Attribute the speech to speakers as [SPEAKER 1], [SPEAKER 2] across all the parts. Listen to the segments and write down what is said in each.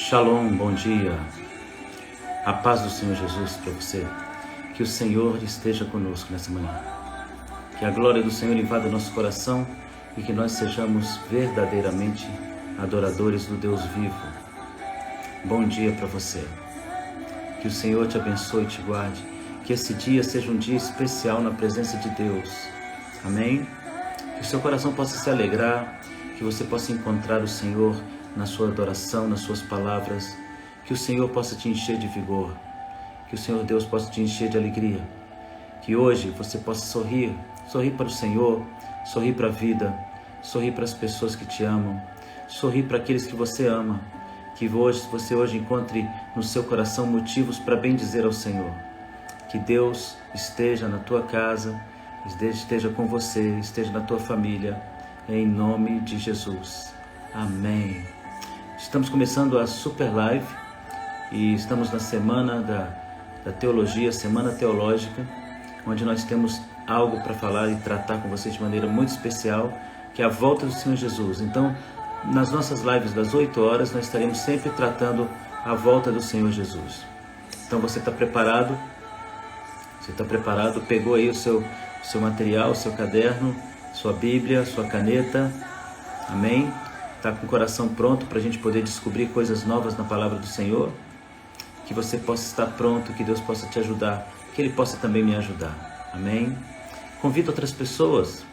[SPEAKER 1] Shalom, bom dia. A paz do Senhor Jesus para você. Que o Senhor esteja conosco nessa manhã. Que a glória do Senhor invada nosso coração e que nós sejamos verdadeiramente adoradores do Deus vivo. Bom dia para você. Que o Senhor te abençoe e te guarde. Que esse dia seja um dia especial na presença de Deus. Amém? Que o seu coração possa se alegrar, que você possa encontrar o Senhor na sua adoração, nas suas palavras, que o Senhor possa te encher de vigor, que o Senhor Deus possa te encher de alegria, que hoje você possa sorrir para o Senhor, sorrir para a vida, sorrir para as pessoas que te amam, sorrir para aqueles que você ama, que você hoje encontre no seu coração motivos para bendizer ao Senhor, que Deus esteja na tua casa, esteja com você, esteja na tua família, em nome de Jesus. Amém. Estamos começando a Super Live e estamos na semana da teologia, semana teológica, onde nós temos algo para falar e tratar com vocês de maneira muito especial, que é a volta do Senhor Jesus. Então, nas nossas lives das 8 horas, nós estaremos sempre tratando a volta do Senhor Jesus. Então, você está preparado? Você está preparado? Pegou aí o seu material, o seu caderno, sua Bíblia, sua caneta? Amém? Está com o coração pronto para a gente poder descobrir coisas novas na palavra do Senhor? Que você possa estar pronto, que Deus possa te ajudar, que Ele possa também me ajudar. Amém? Convida outras pessoas,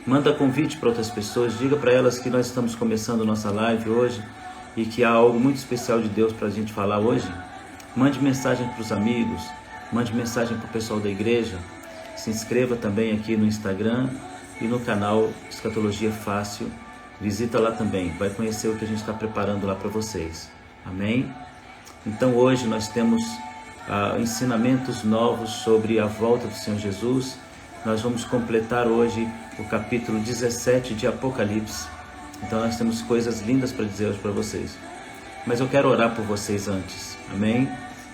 [SPEAKER 1] manda convite para outras pessoas, diga para elas que nós estamos começando nossa live hoje e que há algo muito especial de Deus para a gente falar hoje. Mande mensagem para os amigos, mande mensagem para o pessoal da igreja, se inscreva também aqui no Instagram e no canal Escatologia Fácil. Visita lá também, vai conhecer o que a gente está preparando lá para vocês. Amém? Então hoje nós temos ensinamentos novos sobre a volta do Senhor Jesus. Nós vamos completar hoje o capítulo 17 de Apocalipse. Então nós temos coisas lindas para dizer hoje para vocês. Mas eu quero orar por vocês antes. Amém?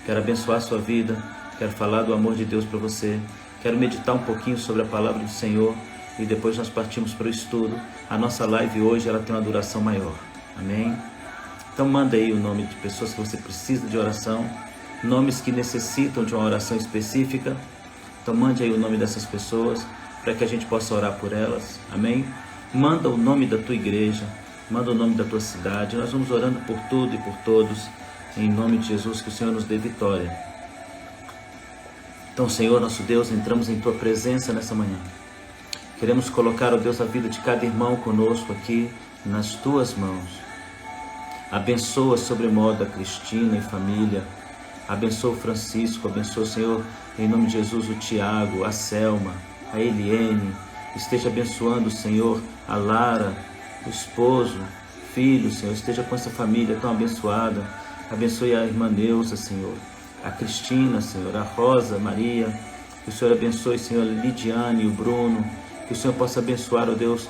[SPEAKER 1] Quero abençoar a sua vida, quero falar do amor de Deus para você. Quero meditar um pouquinho sobre a palavra do Senhor. E depois nós partimos para o estudo. A nossa live hoje ela tem uma duração maior. Amém? Então manda aí o nome de pessoas que você precisa de oração. Nomes que necessitam de uma oração específica. Então mande aí o nome dessas pessoas para que a gente possa orar por elas. Amém? Manda o nome da tua igreja. Manda o nome da tua cidade. Nós vamos orando por tudo e por todos. Em nome de Jesus, que o Senhor nos dê vitória. Então, Senhor, nosso Deus, entramos em tua presença nessa manhã. Queremos colocar, ó Deus, a vida de cada irmão conosco aqui nas tuas mãos. Abençoa sobremodo a Cristina e família. Abençoa o Francisco, abençoa, Senhor, em nome de Jesus, o Tiago, a Selma, a Eliene. Esteja abençoando, Senhor, a Lara, o esposo, filho, Senhor. Esteja com essa família tão abençoada. Abençoe a irmã Neuza, Senhor. A Cristina, Senhor, a Rosa, Maria. Que o Senhor abençoe, Senhor, a Lidiane, o Bruno. Que o Senhor possa abençoar, ó Deus,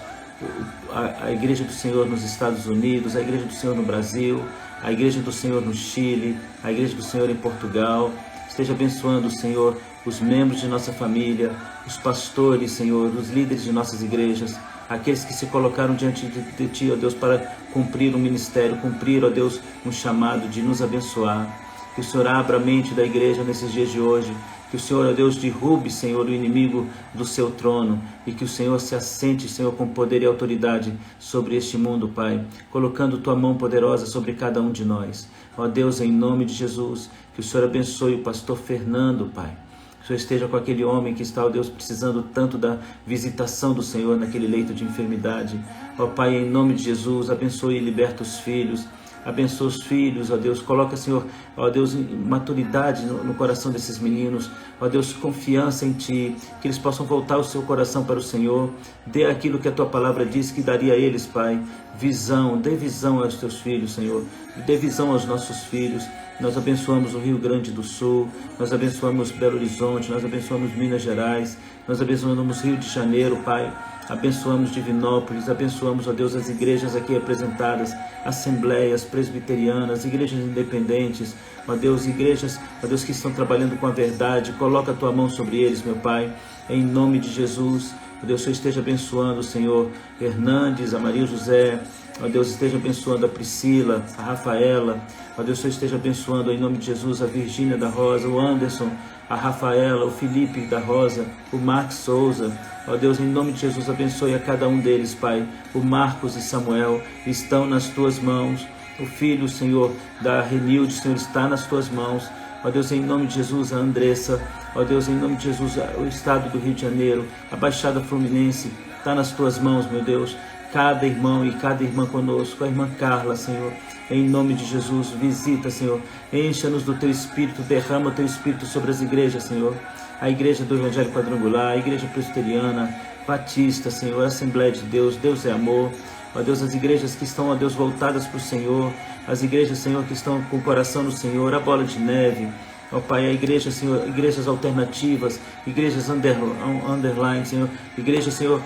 [SPEAKER 1] a igreja do Senhor nos Estados Unidos, a igreja do Senhor no Brasil, a igreja do Senhor no Chile, a igreja do Senhor em Portugal. Esteja abençoando, Senhor, os membros de nossa família, os pastores, Senhor, os líderes de nossas igrejas, aqueles que se colocaram diante de Ti, ó Deus, para cumprir um ministério, cumprir, ó Deus, um chamado de nos abençoar. Que o Senhor abra a mente da igreja nesses dias de hoje. Que o Senhor, ó Deus, derrube, Senhor, o inimigo do seu trono e que o Senhor se assente, Senhor, com poder e autoridade sobre este mundo, Pai, colocando Tua mão poderosa sobre cada um de nós. Ó Deus, em nome de Jesus, que o Senhor abençoe o pastor Fernando, Pai. Que o Senhor esteja com aquele homem que está, ó Deus, precisando tanto da visitação do Senhor naquele leito de enfermidade. Ó Pai, em nome de Jesus, abençoe e liberta os filhos. Abençoa os filhos, ó Deus, coloca, Senhor, ó Deus, maturidade no coração desses meninos, ó Deus, confiança em Ti, que eles possam voltar o seu coração para o Senhor, dê aquilo que a Tua palavra diz que daria a eles, Pai, visão, dê visão aos Teus filhos, Senhor, dê visão aos nossos filhos. Nós abençoamos o Rio Grande do Sul, nós abençoamos Belo Horizonte, nós abençoamos Minas Gerais, nós abençoamos Rio de Janeiro, Pai. Abençoamos Divinópolis, abençoamos, ó Deus, as igrejas aqui representadas, assembleias presbiterianas, igrejas independentes, ó Deus, igrejas, ó Deus, que estão trabalhando com a verdade. Coloca a Tua mão sobre eles, meu Pai, em nome de Jesus. Ó Deus, o Senhor esteja abençoando, Senhor, Hernandes, a Maria José. Ó Deus, esteja abençoando a Priscila, a Rafaela. Ó Deus, o Senhor esteja abençoando em nome de Jesus a Virgínia da Rosa, o Anderson, a Rafaela, o Felipe da Rosa, o Marcos Souza. Ó Deus, em nome de Jesus, abençoe a cada um deles, Pai. O Marcos e Samuel estão nas tuas mãos. O filho, Senhor, da Renilde, Senhor, está nas tuas mãos. Ó Deus, em nome de Jesus, a Andressa. Ó Deus, em nome de Jesus, o estado do Rio de Janeiro, a Baixada Fluminense, está nas tuas mãos, meu Deus. Cada irmão e cada irmã conosco, a irmã Carla, Senhor, em nome de Jesus, visita, Senhor, encha-nos do Teu Espírito, derrama o Teu Espírito sobre as igrejas, Senhor, a igreja do Evangelho Quadrangular, a igreja presbiteriana, Batista, Senhor, a Assembleia de Deus, Deus é amor, ó Deus, as igrejas que estão, ó Deus, voltadas para o Senhor, as igrejas, Senhor, que estão com o coração no Senhor, a Bola de Neve, ó Pai, a igreja, Senhor, igrejas alternativas, igrejas underline, Senhor, igrejas, Senhor,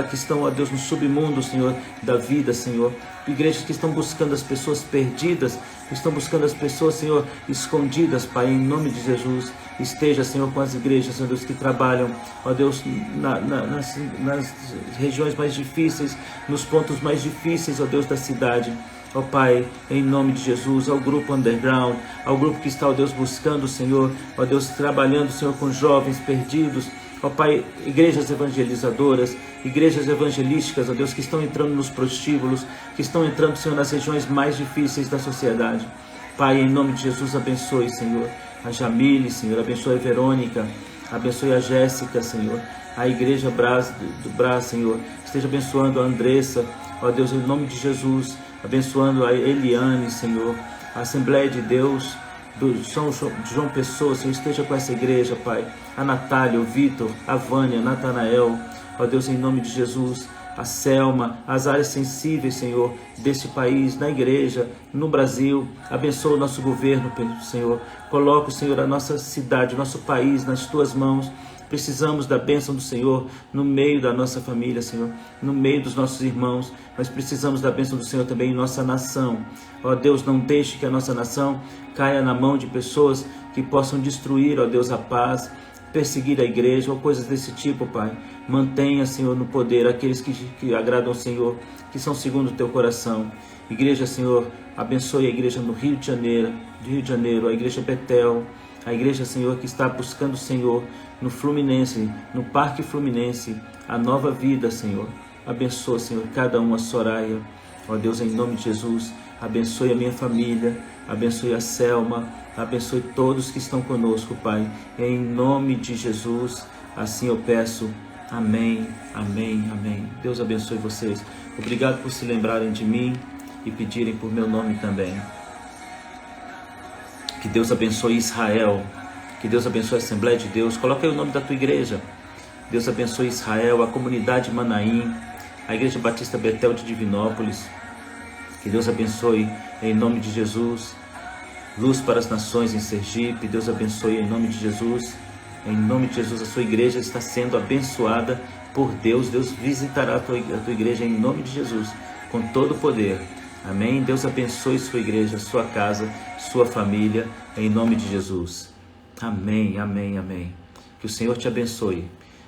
[SPEAKER 1] que estão, ó Deus, no submundo, Senhor, da vida, Senhor, igrejas que estão buscando as pessoas perdidas, que estão buscando as pessoas, Senhor, escondidas, Pai, em nome de Jesus, esteja, Senhor, com as igrejas, Senhor Deus, que trabalham, ó Deus, nas regiões mais difíceis, nos pontos mais difíceis, ó Deus, da cidade. Ó Pai, em nome de Jesus, ao grupo underground, ao grupo que está, ó Deus, buscando o Senhor, ó Deus, trabalhando, Senhor, com jovens perdidos, ó Pai, igrejas evangelizadoras, igrejas evangelísticas, ó Deus, que estão entrando nos prostíbulos, que estão entrando, Senhor, nas regiões mais difíceis da sociedade. Pai, em nome de Jesus, abençoe, Senhor, a Jamile, Senhor, abençoe a Verônica, abençoe a Jéssica, Senhor, a igreja do Brás, Senhor, esteja abençoando a Andressa, ó Deus, em nome de Jesus, abençoando a Eliane, Senhor, a Assembleia de Deus de João Pessoa, Senhor, esteja com essa igreja, Pai, a Natália, o Vitor, a Vânia, Natanael, ó Deus, em nome de Jesus, a Selma, as áreas sensíveis, Senhor, deste país, na igreja, no Brasil, abençoa o nosso governo, Senhor, coloca, Senhor, a nossa cidade, o nosso país nas Tuas mãos. Precisamos da bênção do Senhor no meio da nossa família, Senhor, no meio dos nossos irmãos, mas precisamos da bênção do Senhor também em nossa nação. Ó Deus, não deixe que a nossa nação caia na mão de pessoas que possam destruir, ó Deus, a paz, perseguir a igreja ou coisas desse tipo, Pai. Mantenha, Senhor, no poder aqueles que agradam ao Senhor, que são segundo o Teu coração. Igreja, Senhor, abençoe a igreja no Rio de Janeiro, a igreja Betel, a igreja, Senhor, que está buscando o Senhor no Fluminense, no Parque Fluminense, a nova vida, Senhor. Abençoa, Senhor, cada um, a Soraya, ó Deus, em nome de Jesus, abençoe a minha família, abençoe a Selma, abençoe todos que estão conosco, Pai, em nome de Jesus, assim eu peço, amém, amém, amém. Deus abençoe vocês, obrigado por se lembrarem de mim e pedirem por meu nome também. Que Deus abençoe Israel, que Deus abençoe a Assembleia de Deus. Coloca aí o nome da tua igreja. Deus abençoe Israel, a comunidade Manaim, a Igreja Batista Betel de Divinópolis. Que Deus abençoe em nome de Jesus. Luz para as Nações em Sergipe. Deus abençoe em nome de Jesus. Em nome de Jesus, a sua igreja está sendo abençoada por Deus. Deus visitará a tua igreja em nome de Jesus, com todo o poder. Amém? Deus abençoe sua igreja, sua casa, sua família, em nome de Jesus. Amém, amém, amém. Que o Senhor te abençoe.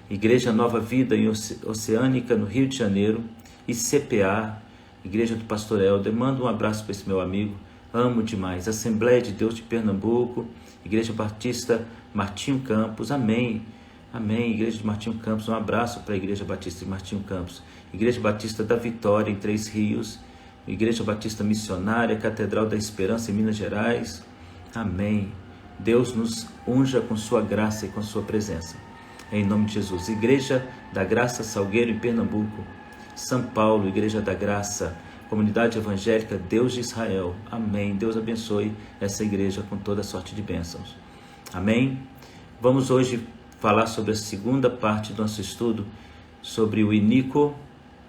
[SPEAKER 1] Igreja Nova Vida em Oceânica, no Rio de Janeiro, ICPA, Igreja do Pastor Helder. Manda um abraço para esse meu amigo, amo demais. Assembleia de Deus de Pernambuco, Igreja Batista Martinho Campos, amém. Amém, Igreja de Martinho Campos, um abraço para a Igreja Batista de Martinho Campos. Igreja Batista da Vitória, em Três Rios, Igreja Batista Missionária, Catedral da Esperança, em Minas Gerais, amém. Deus nos unja com sua graça e com sua presença, em nome de Jesus. Igreja da Graça Salgueiro, em Pernambuco, São Paulo, Igreja da Graça, Comunidade Evangélica Deus de Israel, amém. Deus abençoe essa igreja com toda sorte de bênçãos, amém. Vamos hoje falar sobre a segunda parte do nosso estudo, sobre o iníquo,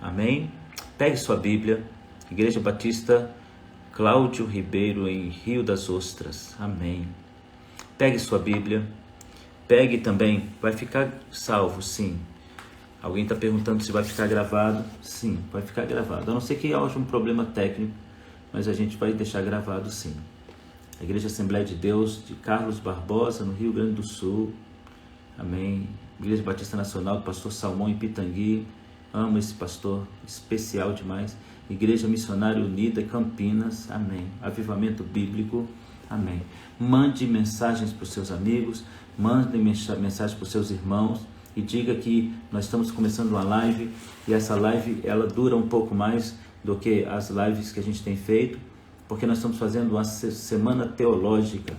[SPEAKER 1] amém. Pegue sua Bíblia, Igreja Batista Cláudio Ribeiro, em Rio das Ostras, amém. Pegue sua Bíblia, pegue também, vai ficar salvo, sim. Alguém está perguntando se vai ficar gravado, sim, vai ficar gravado, a não ser que haja um problema técnico, mas a gente vai deixar gravado, sim. A Igreja Assembleia de Deus de Carlos Barbosa, no Rio Grande do Sul, amém. Igreja Batista Nacional do pastor Salmão em Pitangui. Amo esse pastor, especial demais. Igreja Missionária Unida Campinas, amém. Avivamento Bíblico, amém. Mande mensagens para os seus amigos, mande mensagens para os seus irmãos e diga que nós estamos começando uma live e essa live ela dura um pouco mais do que as lives que a gente tem feito, porque nós estamos fazendo uma semana teológica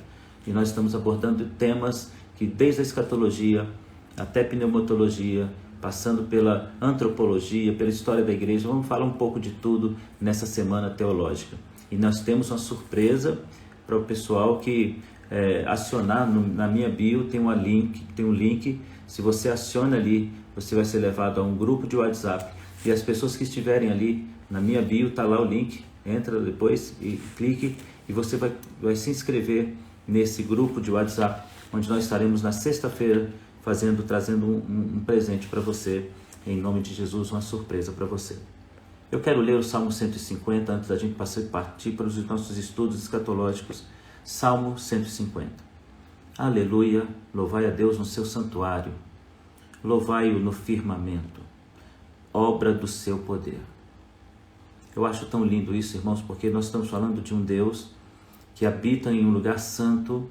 [SPEAKER 1] e nós estamos abordando temas que desde a escatologia até pneumatologia, passando pela antropologia, pela história da igreja, vamos falar um pouco de tudo nessa semana teológica. E nós temos uma surpresa para o pessoal que acionar na minha bio, tem um link, se você aciona ali, você vai ser levado a um grupo de WhatsApp, e as pessoas que estiverem ali, na minha bio está lá o link, entra depois e clique, e você vai se inscrever nesse grupo de WhatsApp, onde nós estaremos na sexta-feira, trazendo um presente para você, em nome de Jesus, uma surpresa para você. Eu quero ler o Salmo 150 antes da gente partir para os nossos estudos escatológicos. Salmo 150. Aleluia, louvai a Deus no seu santuário, louvai-o no firmamento, obra do seu poder. Eu acho tão lindo isso, irmãos, porque nós estamos falando de um Deus que habita em um lugar santo,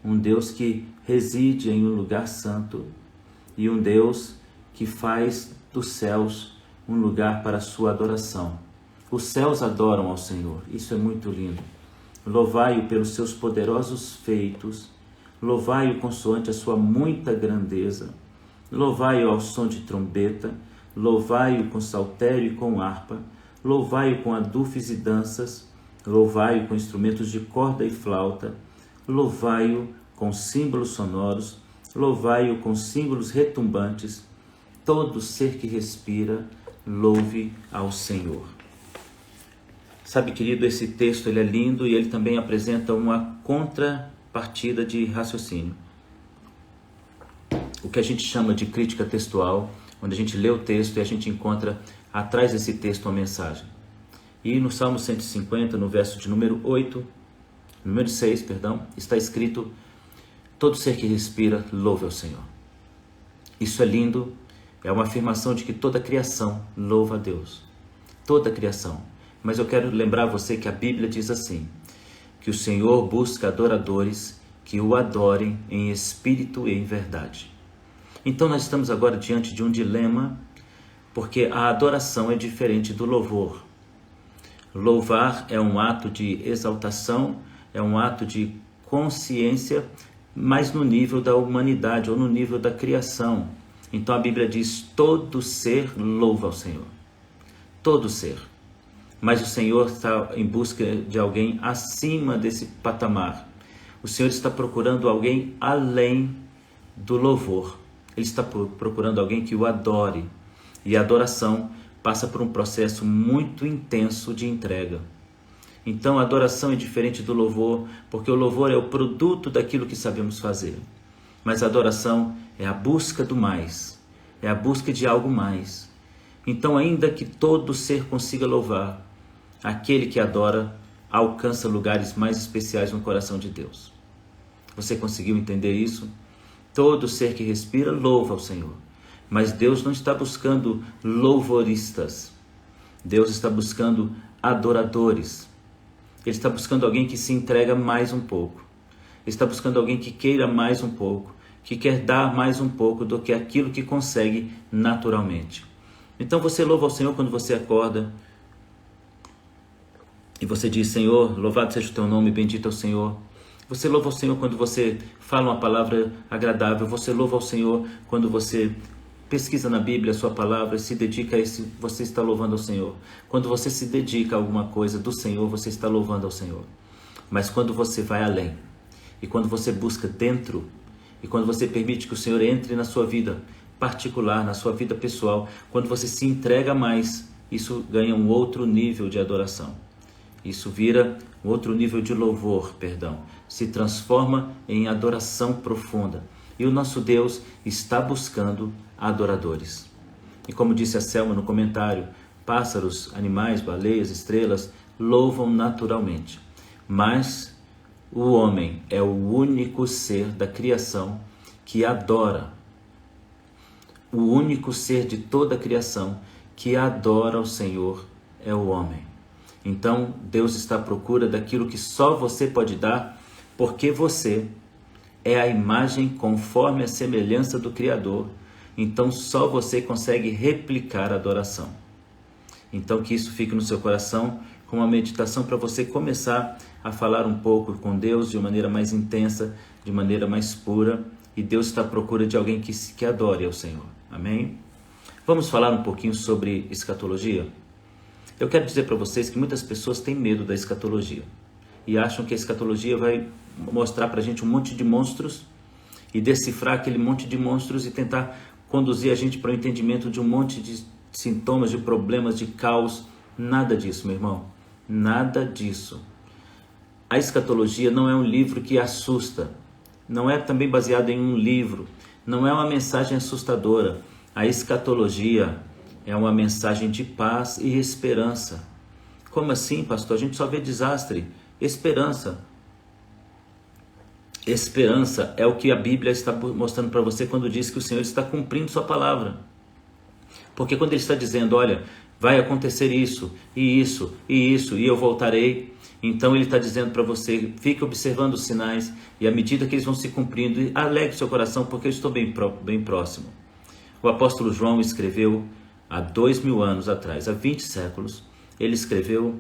[SPEAKER 1] um Deus que reside em um lugar santo e um Deus que faz dos céus um lugar para a sua adoração. Os céus adoram ao Senhor, isso é muito lindo. Louvai-o pelos seus poderosos feitos, louvai-o consoante a sua muita grandeza, louvai-o ao som de trombeta, louvai-o com saltério e com harpa, louvai-o com adufes e danças, louvai-o com instrumentos de corda e flauta, louvai-o com símbolos sonoros, louvai-o com símbolos retumbantes, todo ser que respira, louve ao Senhor. Sabe, querido, esse texto ele é lindo e ele também apresenta uma contrapartida de raciocínio. O que a gente chama de crítica textual, onde a gente lê o texto e a gente encontra atrás desse texto uma mensagem. E no Salmo 150, no verso de número 6, está escrito: todo ser que respira, louve ao Senhor. Isso é lindo, é uma afirmação de que toda a criação louva a Deus. Toda a criação. Mas eu quero lembrar você que a Bíblia diz assim, que o Senhor busca adoradores que o adorem em espírito e em verdade. Então nós estamos agora diante de um dilema, porque a adoração é diferente do louvor. Louvar é um ato de exaltação, é um ato de consciência, mas no nível da humanidade ou no nível da criação. Então a Bíblia diz: todo ser louva ao Senhor. Todo ser. Mas o Senhor está em busca de alguém acima desse patamar. O Senhor está procurando alguém além do louvor. Ele está procurando alguém que o adore. E a adoração passa por um processo muito intenso de entrega. Então a adoração é diferente do louvor, porque o louvor é o produto daquilo que sabemos fazer. Mas a adoração é a busca do mais, é a busca de algo mais. Então, ainda que todo ser consiga louvar, aquele que adora alcança lugares mais especiais no coração de Deus. Você conseguiu entender isso? Todo ser que respira louva ao Senhor. Mas Deus não está buscando louvoristas. Deus está buscando adoradores. Ele está buscando alguém que se entrega mais um pouco. Ele está buscando alguém que queira mais um pouco, que quer dar mais um pouco do que aquilo que consegue naturalmente. Então você louva ao Senhor quando você acorda e você diz: Senhor, louvado seja o teu nome, bendito é o Senhor. Você louva ao Senhor quando você fala uma palavra agradável. Você louva ao Senhor quando você pesquisa na Bíblia a sua palavra e se dedica a isso, você está louvando ao Senhor. Quando você se dedica a alguma coisa do Senhor, você está louvando ao Senhor. Mas quando você vai além, e quando você busca dentro, e quando você permite que o Senhor entre na sua vida particular, na sua vida pessoal, quando você se entrega mais, isso ganha um outro nível de adoração. Isso vira um outro nível de louvor, se transforma em adoração profunda. E o nosso Deus está buscando adoradores. E como disse a Selma no comentário, pássaros, animais, baleias, estrelas louvam naturalmente. Mas o homem é o único ser da criação que adora. o único ser de toda a criação que adora o Senhor é o homem. Então, Deus está à procura daquilo que só você pode dar, porque você é a imagem conforme a semelhança do Criador. Então, só você consegue replicar a adoração. Então, que isso fique no seu coração como uma meditação para você começar a falar um pouco com Deus de maneira mais intensa, de maneira mais pura. E Deus está à procura de alguém que adore ao Senhor. Amém? Vamos falar um pouquinho sobre escatologia? Eu quero dizer para vocês que muitas pessoas têm medo da escatologia e acham que a escatologia vai mostrar para a gente um monte de monstros e decifrar aquele monte de monstros e tentar conduzir a gente para o entendimento de um monte de sintomas, de problemas, de caos. Nada disso, meu irmão. Nada disso. A escatologia não é um livro que assusta. Não é também baseado em um livro. Não é uma mensagem assustadora. A escatologia é uma mensagem de paz e esperança. Como assim, pastor? A gente só vê desastre. Esperança. Esperança é o que a Bíblia está mostrando para você quando diz que o Senhor está cumprindo sua palavra. Porque quando Ele está dizendo, olha, vai acontecer isso, e isso, e isso, e eu voltarei. Então Ele está dizendo para você, fique observando os sinais, e à medida que eles vão se cumprindo, alegre seu coração, porque eu estou bem próximo. O apóstolo João escreveu há 2000 anos atrás, há 20 séculos, ele escreveu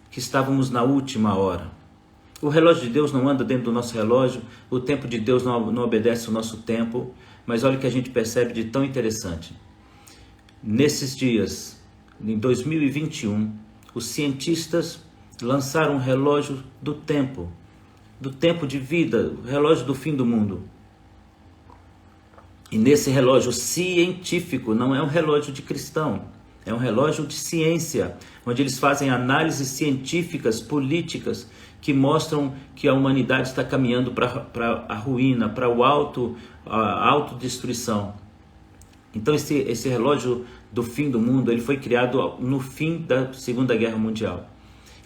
[SPEAKER 1] que estávamos na última hora. O relógio de Deus não anda dentro do nosso relógio, o tempo de Deus não obedece o nosso tempo, mas olha o que a gente percebe de tão interessante. Nesses dias, em 2021, os cientistas lançaram um relógio do tempo de vida, o relógio do fim do mundo. E nesse relógio científico, não é um relógio de cristão, é um relógio de ciência, onde eles fazem análises científicas, políticas, que mostram que a humanidade está caminhando para a ruína, para a autodestruição. Então esse relógio do fim do mundo, ele foi criado no fim da Segunda Guerra Mundial.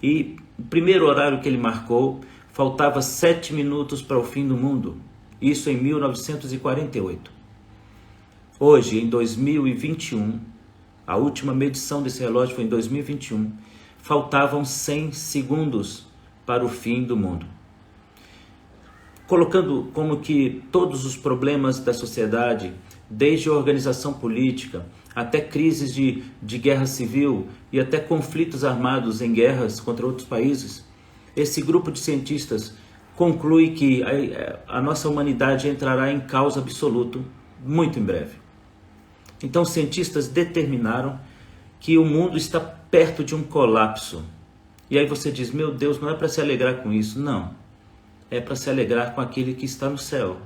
[SPEAKER 1] E o primeiro horário que ele marcou, faltava 7 minutos para o fim do mundo. Isso em 1948. Hoje, em 2021, a última medição desse relógio foi em 2021, faltavam 100 segundos para o fim do mundo. Colocando como que todos os problemas da sociedade, desde a organização política, até crises de guerra civil e até conflitos armados em guerras contra outros países, esse grupo de cientistas conclui que a nossa humanidade entrará em caos absoluto muito em breve. Então, os cientistas determinaram que o mundo está perto de um colapso. E aí você diz, meu Deus, não é para se alegrar com isso. Não, é para se alegrar com aquele que está no céu.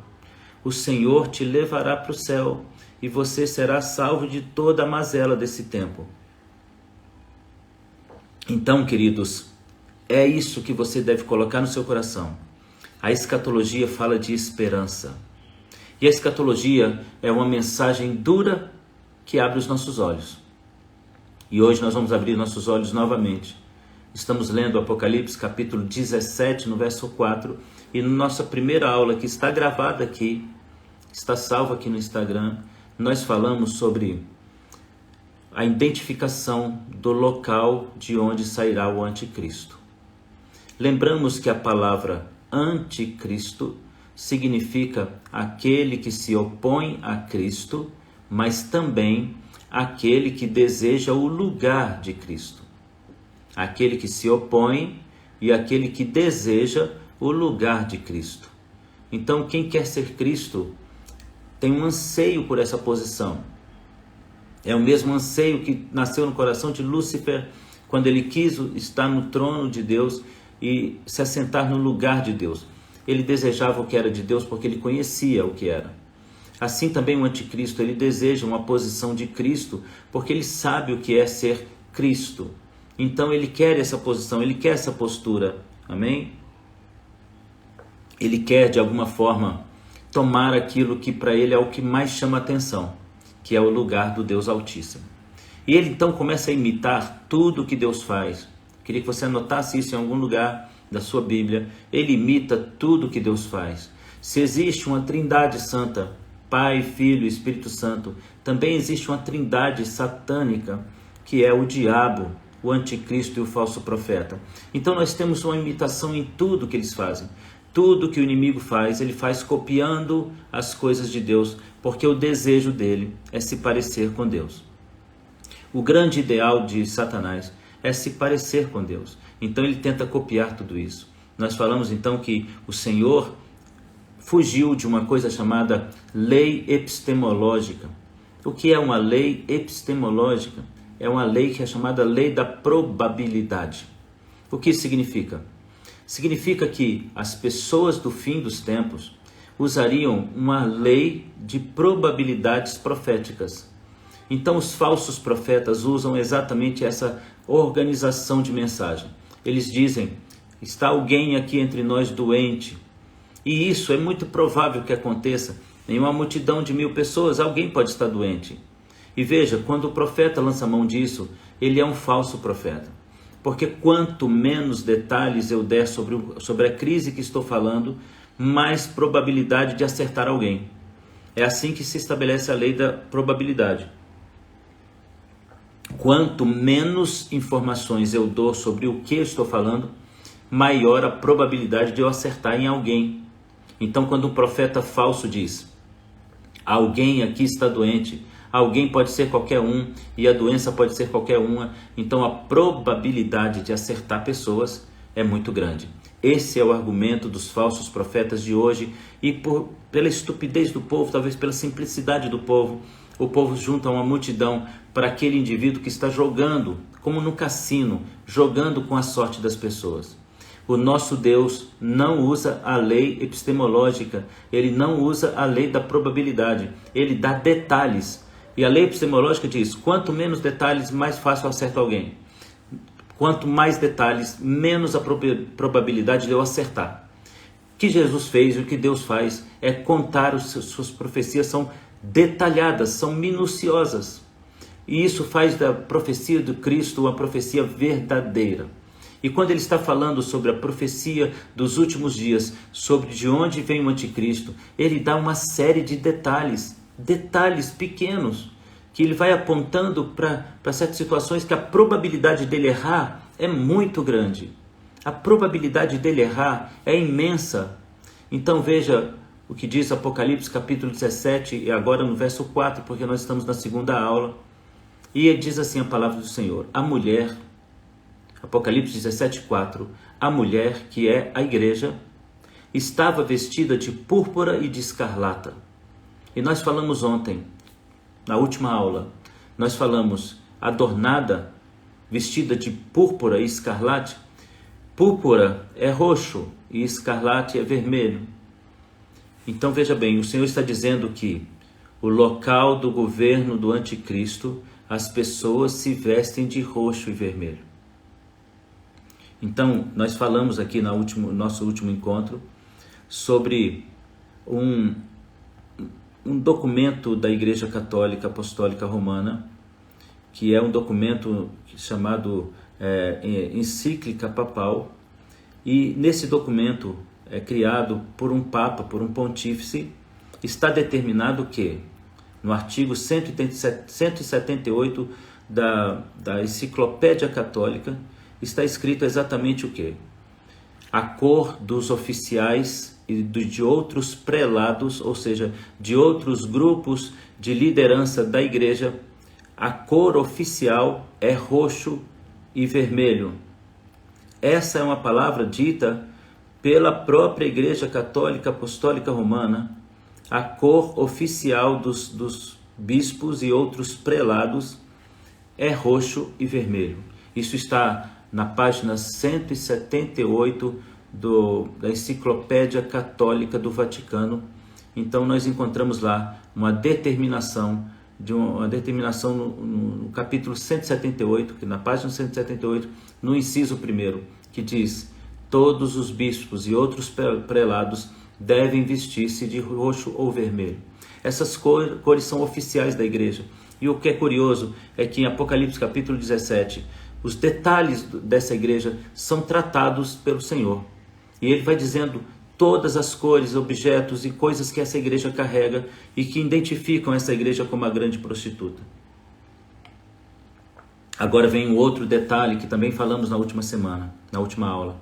[SPEAKER 1] O Senhor te levará para o céu e você será salvo de toda a mazela desse tempo. Então, queridos, é isso que você deve colocar no seu coração. A escatologia fala de esperança. E a escatologia é uma mensagem dura que abre os nossos olhos. E hoje nós vamos abrir nossos olhos novamente. Estamos lendo Apocalipse capítulo 17, no verso 4. E na nossa primeira aula, que está gravada aqui, está salva aqui no Instagram, nós falamos sobre a identificação do local de onde sairá o anticristo. Lembramos que a palavra anticristo significa aquele que se opõe a Cristo, mas também aquele que deseja o lugar de Cristo. Aquele que se opõe e aquele que deseja o lugar de Cristo. Então, quem quer ser Cristo tem um anseio por essa posição. É o mesmo anseio que nasceu no coração de Lúcifer, quando ele quis estar no trono de Deus e se assentar no lugar de Deus. Ele desejava o que era de Deus porque ele conhecia o que era. Assim também o anticristo, ele deseja uma posição de Cristo porque ele sabe o que é ser Cristo. Então ele quer essa posição, ele quer essa postura. Amém? Ele quer de alguma forma tomar aquilo que para ele é o que mais chama atenção, que é o lugar do Deus Altíssimo. E ele então começa a imitar tudo o que Deus faz. Queria que você anotasse isso em algum lugar da sua Bíblia. Ele imita tudo o que Deus faz. Se existe uma Trindade Santa, Pai, Filho e Espírito Santo, também existe uma trindade satânica, que é o diabo, o anticristo e o falso profeta. Então nós temos uma imitação em tudo que eles fazem. Tudo que o inimigo faz, ele faz copiando as coisas de Deus, porque o desejo dele é se parecer com Deus. O grande ideal de Satanás é se parecer com Deus. Então ele tenta copiar tudo isso. Nós falamos então que o Senhor fugiu de uma coisa chamada lei epistemológica. O que é uma lei epistemológica? É uma lei que é chamada lei da probabilidade. O que significa? Significa que as pessoas do fim dos tempos usariam uma lei de probabilidades proféticas. Então os falsos profetas usam exatamente essa organização de mensagem. Eles dizem: está alguém aqui entre nós doente. E isso é muito provável que aconteça. Em uma multidão de 1000 pessoas, alguém pode estar doente. E veja, quando o profeta lança mão disso, ele é um falso profeta. Porque quanto menos detalhes eu der sobre a crise que estou falando, mais probabilidade de acertar alguém. É assim que se estabelece a lei da probabilidade. Quanto menos informações eu dou sobre o que eu estou falando, maior a probabilidade de eu acertar em alguém. Então, quando um profeta falso diz: alguém aqui está doente, alguém pode ser qualquer um e a doença pode ser qualquer uma, então a probabilidade de acertar pessoas é muito grande. Esse é o argumento dos falsos profetas de hoje, e pela estupidez do povo, talvez pela simplicidade do povo, o povo junta uma multidão para aquele indivíduo que está jogando, como no cassino, jogando com a sorte das pessoas. O nosso Deus não usa a lei epistemológica, ele não usa a lei da probabilidade, ele dá detalhes. E a lei epistemológica diz: quanto menos detalhes, mais fácil acertar alguém. Quanto mais detalhes, menos a probabilidade de eu acertar. O que Jesus fez e o que Deus faz é contar, suas profecias são detalhadas, são minuciosas. E isso faz da profecia do Cristo uma profecia verdadeira. E quando ele está falando sobre a profecia dos últimos dias, sobre de onde vem o anticristo, ele dá uma série de detalhes pequenos, que ele vai apontando para certas situações que a probabilidade dele errar é muito grande. A probabilidade dele errar é imensa. Então veja o que diz Apocalipse capítulo 17, e agora no verso 4, porque nós estamos na segunda aula. E ele diz assim a palavra do Senhor: a mulher, Apocalipse 17, 4, a mulher, que é a igreja, estava vestida de púrpura e de escarlata. E nós falamos ontem, na última aula, nós falamos adornada, vestida de púrpura e escarlate. Púrpura é roxo e escarlate é vermelho. Então veja bem, o Senhor está dizendo que o local do governo do anticristo, as pessoas se vestem de roxo e vermelho. Então, nós falamos aqui no nosso último encontro sobre um documento da Igreja Católica Apostólica Romana, que é um documento chamado Encíclica Papal, e nesse documento, criado por um Papa, por um Pontífice, está determinado que, no artigo 178 da Enciclopédia Católica, está escrito exatamente o quê? A cor dos oficiais e de outros prelados, ou seja, de outros grupos de liderança da igreja, a cor oficial é roxo e vermelho. Essa é uma palavra dita pela própria Igreja Católica Apostólica Romana. A cor oficial dos bispos e outros prelados é roxo e vermelho. Isso está na página 178 da Enciclopédia Católica do Vaticano. Então nós encontramos lá uma determinação no capítulo 178, que na página 178, no inciso 1º, que diz: todos os bispos e outros prelados devem vestir-se de roxo ou vermelho. Essas cores são oficiais da igreja. E o que é curioso é que em Apocalipse capítulo 17, os detalhes dessa igreja são tratados pelo Senhor. E ele vai dizendo todas as cores, objetos e coisas que essa igreja carrega e que identificam essa igreja como a grande prostituta. Agora vem um outro detalhe que também falamos na última semana, na última aula.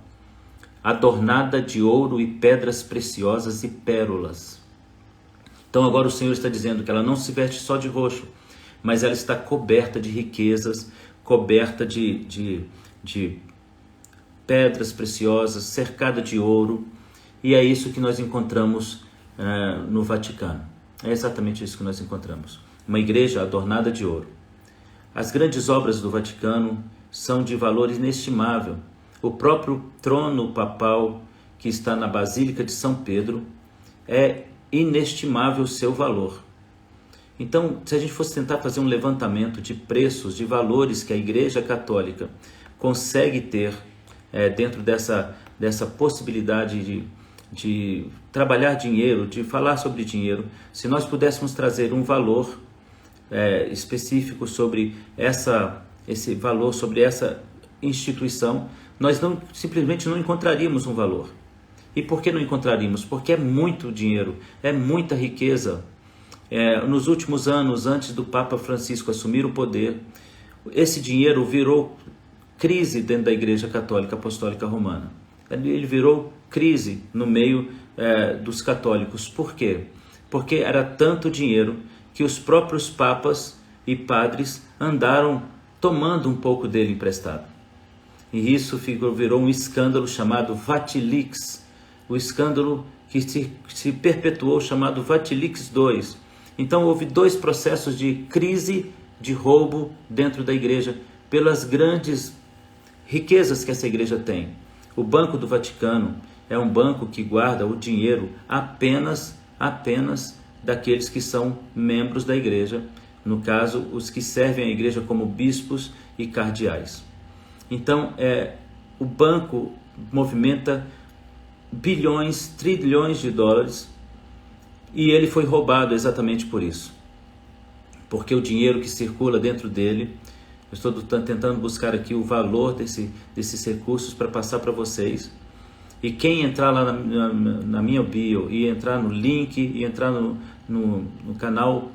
[SPEAKER 1] Adornada de ouro e pedras preciosas e pérolas. Então agora o Senhor está dizendo que ela não se veste só de roxo, mas ela está coberta de riquezas, coberta de pedras preciosas, cercada de ouro. E é isso que nós encontramos no Vaticano. É exatamente isso que nós encontramos. Uma igreja adornada de ouro. As grandes obras do Vaticano são de valor inestimável. O próprio trono papal que está na Basílica de São Pedro é inestimável o seu valor. Então, se a gente fosse tentar fazer um levantamento de preços, de valores que a Igreja Católica consegue ter dentro dessa possibilidade de trabalhar dinheiro, de falar sobre dinheiro, se nós pudéssemos trazer um valor específico sobre esse valor, sobre essa instituição, nós simplesmente não encontraríamos um valor. E por que não encontraríamos? Porque é muito dinheiro, é muita riqueza. Nos últimos anos, antes do Papa Francisco assumir o poder, esse dinheiro virou crise dentro da Igreja Católica Apostólica Romana. Ele virou crise no meio dos católicos. Por quê? Porque era tanto dinheiro que os próprios papas e padres andaram tomando um pouco dele emprestado. E isso virou um escândalo chamado Vatilix, o escândalo que se perpetuou chamado Vatilix II. Então houve 2 processos de crise, de roubo dentro da igreja, pelas grandes riquezas que essa igreja tem. O Banco do Vaticano é um banco que guarda o dinheiro apenas daqueles que são membros da igreja, no caso, os que servem a igreja como bispos e cardeais. Então, o banco movimenta bilhões, trilhões de dólares, e ele foi roubado exatamente por isso. Porque o dinheiro que circula dentro dele, eu estou tentando buscar aqui o valor desses recursos para passar para vocês. E quem entrar lá na minha bio e entrar no link e entrar no canal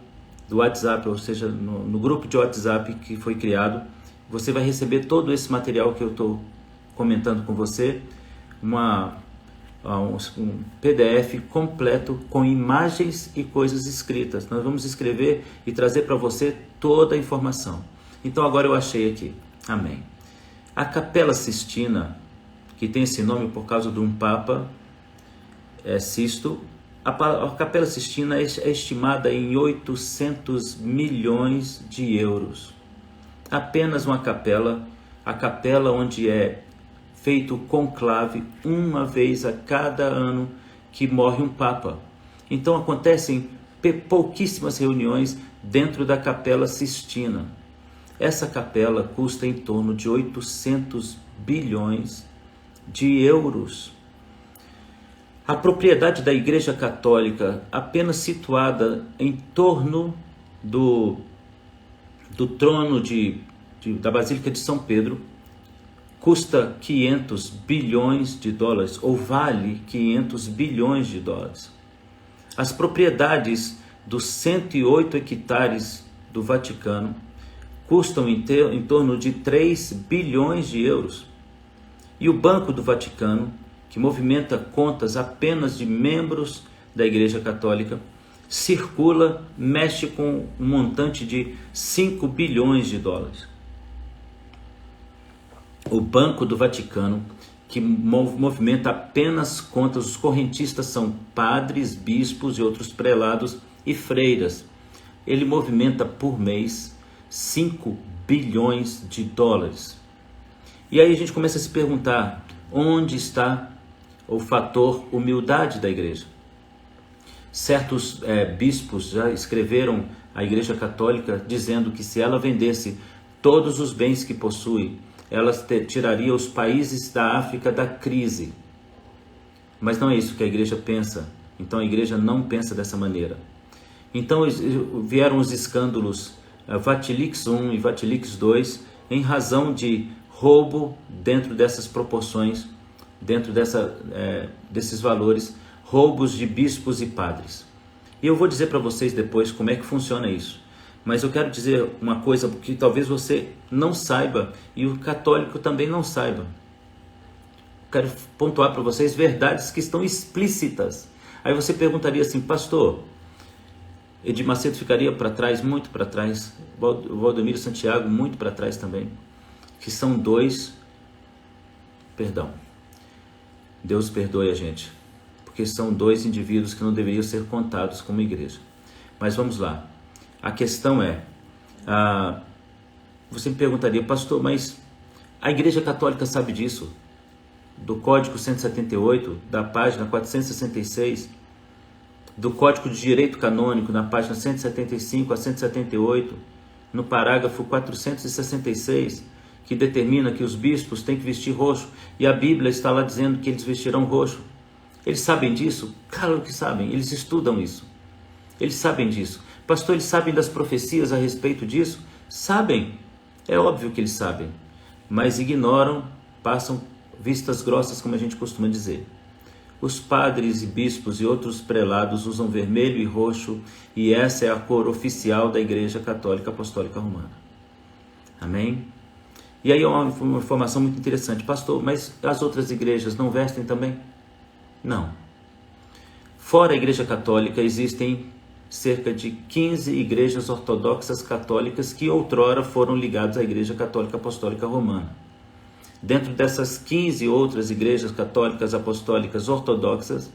[SPEAKER 1] do WhatsApp, ou seja, no grupo de WhatsApp que foi criado, você vai receber todo esse material que eu estou comentando com você, um PDF completo com imagens e coisas escritas. Nós vamos escrever e trazer para você toda a informação. Então agora eu achei aqui. Amém. A Capela Sistina, que tem esse nome por causa de um Papa, Sisto, a Capela Sistina é estimada em 800 milhões de euros. Apenas uma capela, a capela onde é feito conclave uma vez a cada ano que morre um Papa. Então acontecem pouquíssimas reuniões dentro da Capela Sistina. Essa capela custa em torno de 800 bilhões de euros. A propriedade da Igreja Católica, apenas situada em torno do trono da Basílica de São Pedro, custa 500 bilhões de dólares, ou vale 500 bilhões de dólares. As propriedades dos 108 hectares do Vaticano custam em torno de 3 bilhões de euros. E o Banco do Vaticano, que movimenta contas apenas de membros da Igreja Católica, mexe com um montante de 5 bilhões de dólares. O Banco do Vaticano, que movimenta apenas contas, os correntistas são padres, bispos e outros prelados e freiras. Ele movimenta por mês 5 bilhões de dólares. E aí a gente começa a se perguntar, onde está o fator humildade da igreja? Certos bispos já escreveram à Igreja Católica dizendo que se ela vendesse todos os bens que possui, ela tiraria os países da África da crise. Mas não é isso que a igreja pensa. Então a igreja não pensa dessa maneira. Então vieram os escândalos Vatilix I e Vatilix II em razão de roubo dentro dessas proporções dentro desses valores, roubos de bispos e padres. E eu vou dizer para vocês depois como é que funciona isso. Mas eu quero dizer uma coisa que talvez você não saiba e o católico também não saiba. Quero pontuar para vocês verdades que estão explícitas. Aí você perguntaria assim, pastor, Edir Macedo ficaria para trás, muito para trás, Valdomiro Santiago muito para trás também, que são Deus perdoe a gente, porque são dois indivíduos que não deveriam ser contados como igreja. Mas vamos lá, a questão é, você me perguntaria, pastor, mas a Igreja Católica sabe disso? Do Código 178, da página 466, do Código de Direito Canônico, na página 175 a 178, no parágrafo 466, que determina que os bispos têm que vestir roxo, e a Bíblia está lá dizendo que eles vestirão roxo. Eles sabem disso? Claro que sabem, eles estudam isso. Eles sabem disso. Pastor, eles sabem das profecias a respeito disso? Sabem, é óbvio que eles sabem, mas ignoram, passam vistas grossas, como a gente costuma dizer. Os padres e bispos e outros prelados usam vermelho e roxo, e essa é a cor oficial da Igreja Católica Apostólica Romana. Amém? E aí é uma informação muito interessante. Pastor, mas as outras igrejas não vestem também? Não. Fora a Igreja Católica existem cerca de 15 igrejas ortodoxas católicas que outrora foram ligadas à Igreja Católica Apostólica Romana. Dentro dessas 15 outras igrejas católicas apostólicas ortodoxas,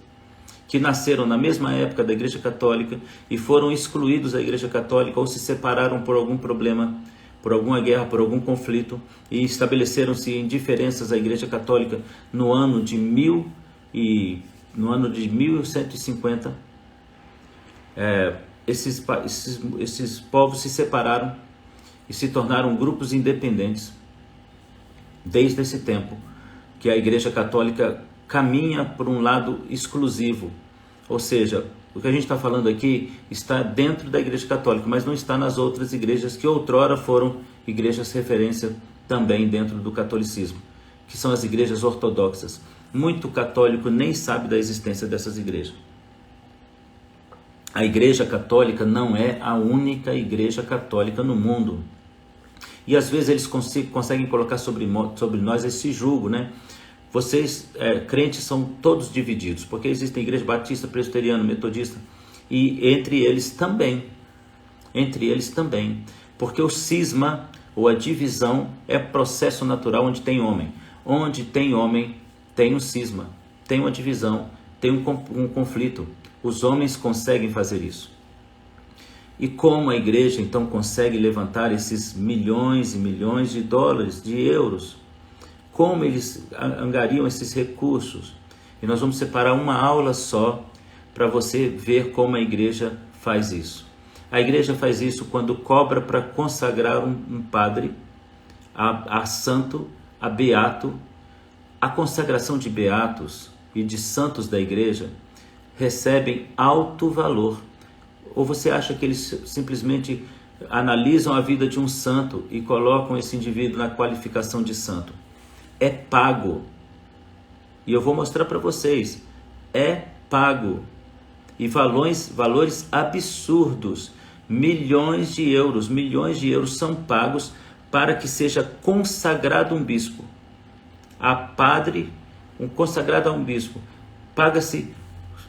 [SPEAKER 1] que nasceram na mesma época da Igreja Católica e foram excluídos da Igreja Católica ou se separaram por algum problema, por alguma guerra, por algum conflito, e estabeleceram-se em diferenças à Igreja Católica no ano de 1150, esses povos se separaram e se tornaram grupos independentes. Desde esse tempo que a Igreja Católica caminha por um lado exclusivo, ou seja, o que a gente está falando aqui está dentro da Igreja Católica, mas não está nas outras igrejas que outrora foram igrejas referência também dentro do catolicismo, que são as igrejas ortodoxas. Muito católico nem sabe da existência dessas igrejas. A Igreja Católica não é a única igreja católica no mundo. E às vezes eles conseguem colocar sobre nós esse julgo, né? Vocês, crentes, são todos divididos, porque existe igreja batista, presbiteriana, metodista, e entre eles também, porque o cisma, ou a divisão, é processo natural onde tem homem. Onde tem homem, tem um cisma, tem uma divisão, tem um conflito. Os homens conseguem fazer isso. E como a igreja então consegue levantar esses milhões e milhões de dólares, de euros? Como eles angariam esses recursos? E nós vamos separar uma aula só para você ver como a igreja faz isso. A igreja faz isso quando cobra para consagrar um padre a santo, a beato. A consagração de beatos e de santos da igreja recebem alto valor. Ou você acha que eles simplesmente analisam a vida de um santo e colocam esse indivíduo na qualificação de santo? É pago. E eu vou mostrar para vocês. É pago. E valores absurdos. Milhões de euros são pagos para que seja consagrado um bispo. A padre, consagrado a um bispo. Paga-se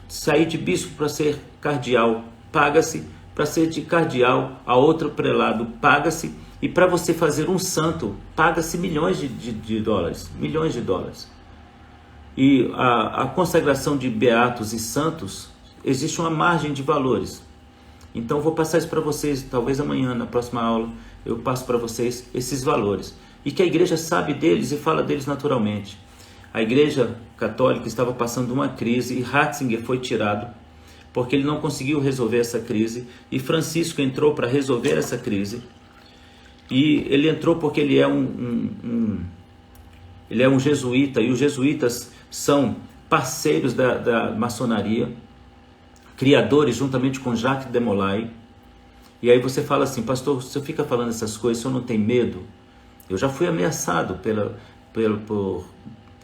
[SPEAKER 1] sair de bispo para ser cardeal. Paga-se para ser de cardeal a outro prelado, paga-se, e para você fazer um santo, paga-se milhões de dólares, E a consagração de beatos e santos, existe uma margem de valores. Então vou passar isso para vocês, talvez amanhã, na próxima aula, eu passo para vocês esses valores. E que a igreja sabe deles e fala deles naturalmente. A Igreja Católica estava passando uma crise e Ratzinger foi tirado, porque ele não conseguiu resolver essa crise, e Francisco entrou para resolver essa crise, e ele entrou porque ele é um jesuíta, e os jesuítas são parceiros da maçonaria, criadores juntamente com Jacques de Molay. E aí você fala assim, pastor, você fica falando essas coisas, o senhor não tem medo? Eu já fui ameaçado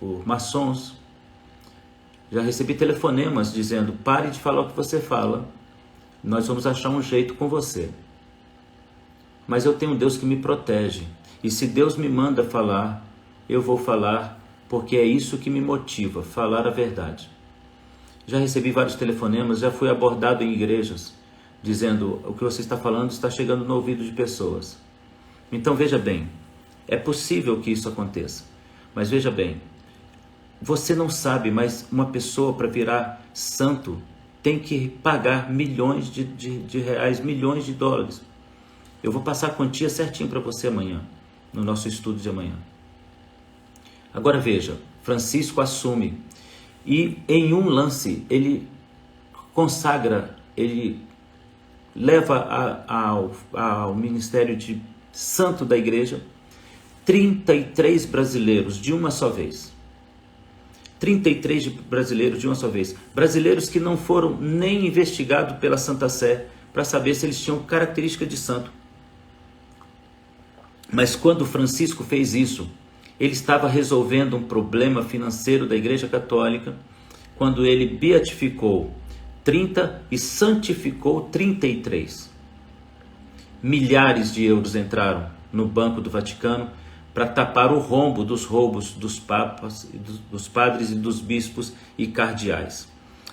[SPEAKER 1] por maçons, Já recebi telefonemas dizendo: pare de falar o que você fala, nós vamos achar um jeito com você. Mas eu tenho um Deus que me protege, e se Deus me manda falar, eu vou falar, porque é isso que me motiva, falar a verdade. Já recebi vários telefonemas, já fui abordado em igrejas, dizendo: o que você está falando está chegando no ouvido de pessoas. Então veja bem, é possível que isso aconteça, mas veja bem, você não sabe, mas uma pessoa para virar santo tem que pagar milhões de reais, milhões de dólares. Eu vou passar a quantia certinho para você amanhã, no nosso estudo de amanhã. Agora veja, Francisco assume e em um lance ele consagra, ele leva ao ministério de santo da igreja 33 brasileiros de uma só vez. 33 brasileiros de uma só vez. Brasileiros que não foram nem investigados pela Santa Sé para saber se eles tinham característica de santo. Mas quando Francisco fez isso, ele estava resolvendo um problema financeiro da Igreja Católica, quando ele beatificou 30 e santificou 33. Milhares de euros entraram no Banco do Vaticano para tapar o rombo dos roubos dos papas, dos padres e dos bispos e cardeais.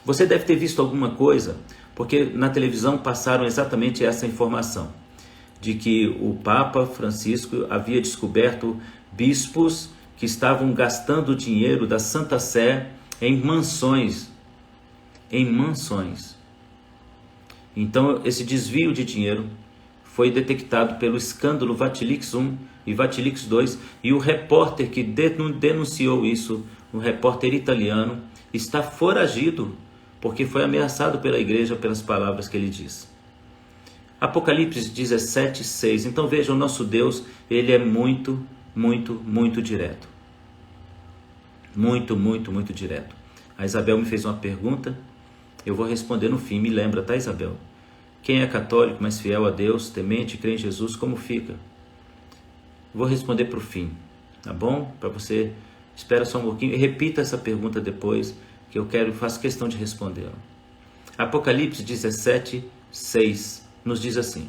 [SPEAKER 1] Você deve ter visto alguma coisa, porque na televisão passaram exatamente essa informação, de que o Papa Francisco havia descoberto bispos que estavam gastando dinheiro da Santa Sé em mansões. Então esse desvio de dinheiro foi detectado pelo escândalo Vatilix 1 e Vatilix 2, e o repórter que denunciou isso, um repórter italiano, está foragido, porque foi ameaçado pela igreja pelas palavras que ele diz. Apocalipse 17, 6. Então veja, o nosso Deus, ele é muito direto. Muito direto. A Isabel me fez uma pergunta, eu vou responder no fim. Me lembra, tá, Isabel? Quem é católico, mas fiel a Deus, temente e crê em Jesus, como fica? Vou responder para o fim, tá bom? Para você, espera só um pouquinho e repita essa pergunta depois, que eu faço questão de respondê-la. Apocalipse 17, 6 nos diz assim: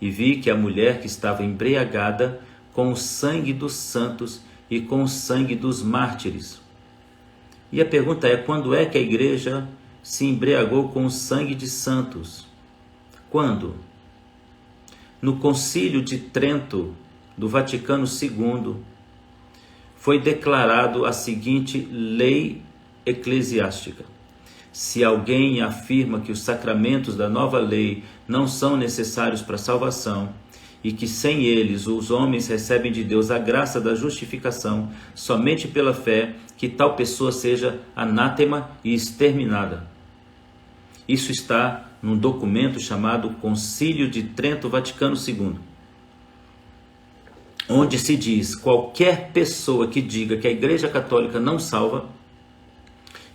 [SPEAKER 1] e vi que a mulher que estava embriagada com o sangue dos santos e com o sangue dos mártires. E a pergunta é: quando é que a igreja se embriagou com o sangue de santos? Quando? No Concílio de Trento, do Vaticano II, foi declarado a seguinte lei eclesiástica: se alguém afirma que os sacramentos da nova lei não são necessários para a salvação, e que sem eles os homens recebem de Deus a graça da justificação somente pela fé, que tal pessoa seja anátema e exterminada. Isso está num documento chamado Concílio de Trento, Vaticano II, onde se diz: qualquer pessoa que diga que a Igreja Católica não salva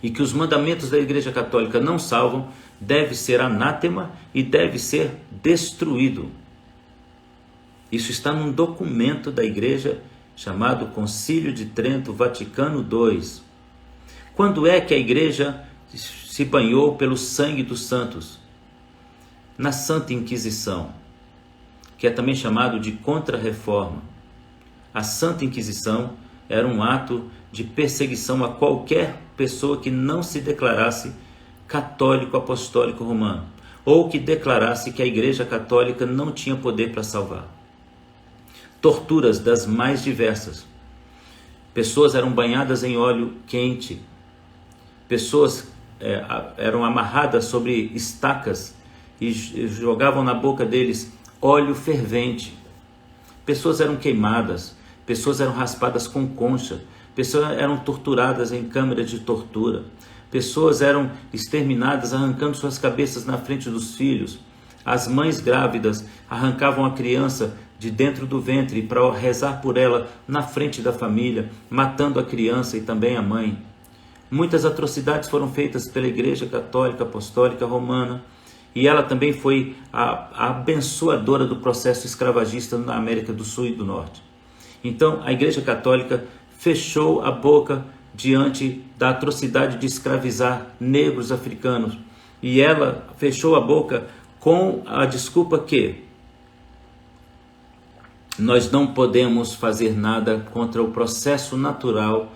[SPEAKER 1] e que os mandamentos da Igreja Católica não salvam, deve ser anátema e deve ser destruído. Isso está num documento da Igreja chamado Concílio de Trento, Vaticano II. Quando é que a Igreja se banhou pelo sangue dos santos? Na Santa Inquisição, que é também chamado de Contra-Reforma. A Santa Inquisição era um ato de perseguição a qualquer pessoa que não se declarasse católico apostólico romano, ou que declarasse que a Igreja Católica não tinha poder para salvar. Torturas das mais diversas. Pessoas eram banhadas em óleo quente, pessoas eram amarradas sobre estacas e jogavam na boca deles óleo fervente. Pessoas eram queimadas, pessoas eram raspadas com concha, pessoas eram torturadas em câmeras de tortura, pessoas eram exterminadas arrancando suas cabeças na frente dos filhos. As mães grávidas arrancavam a criança de dentro do ventre para rezar por ela na frente da família, matando a criança e também a mãe. Muitas atrocidades foram feitas pela Igreja Católica Apostólica Romana, e ela também foi a abençoadora do processo escravagista na América do Sul e do Norte. Então a Igreja Católica fechou a boca diante da atrocidade de escravizar negros africanos. E ela fechou a boca com a desculpa que nós não podemos fazer nada contra o processo natural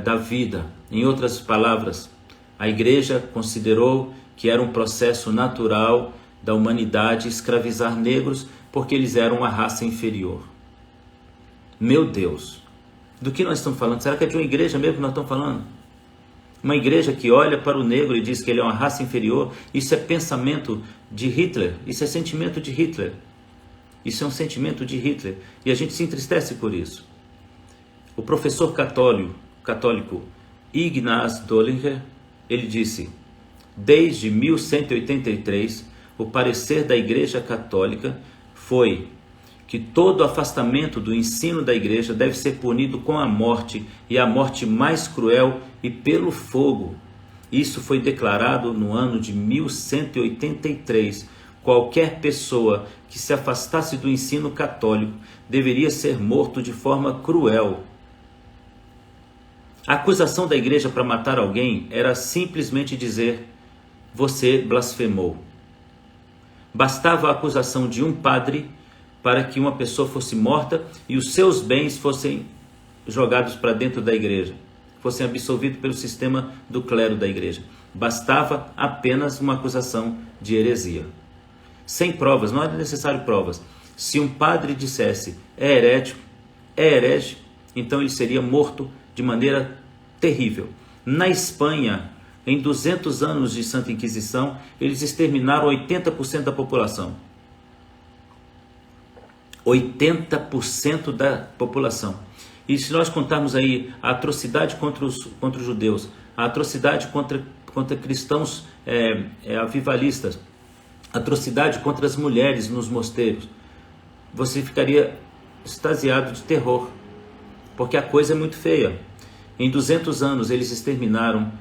[SPEAKER 1] da vida. Em outras palavras, a igreja considerou que era um processo natural da humanidade escravizar negros porque eles eram uma raça inferior. Meu Deus, do que nós estamos falando? Será que é de uma igreja mesmo que nós estamos falando? Uma igreja que olha para o negro e diz que ele é uma raça inferior? Isso é pensamento de Hitler, isso é sentimento de Hitler. Isso é um sentimento de Hitler e a gente se entristece por isso. O professor católico Ignaz Dollinger, ele disse: desde 1183, o parecer da Igreja Católica foi que todo afastamento do ensino da igreja deve ser punido com a morte, e a morte mais cruel e pelo fogo. Isso foi declarado no ano de 1183. Qualquer pessoa que se afastasse do ensino católico deveria ser morto de forma cruel. A acusação da igreja para matar alguém era simplesmente dizer: você blasfemou. Bastava a acusação de um padre para que uma pessoa fosse morta e os seus bens fossem jogados para dentro da igreja, fossem absolvidos pelo sistema do clero da igreja. Bastava apenas uma acusação de heresia. Sem provas, não era necessário provas. Se um padre dissesse é herético, é herege, então ele seria morto de maneira terrível. Na Espanha, em 200 anos de Santa Inquisição, eles exterminaram 80% da população. 80% da população. E se nós contarmos aí a atrocidade contra os judeus, a atrocidade contra cristãos avivalistas, a atrocidade contra as mulheres nos mosteiros, você ficaria extasiado de terror, porque a coisa é muito feia. Em 200 anos eles exterminaram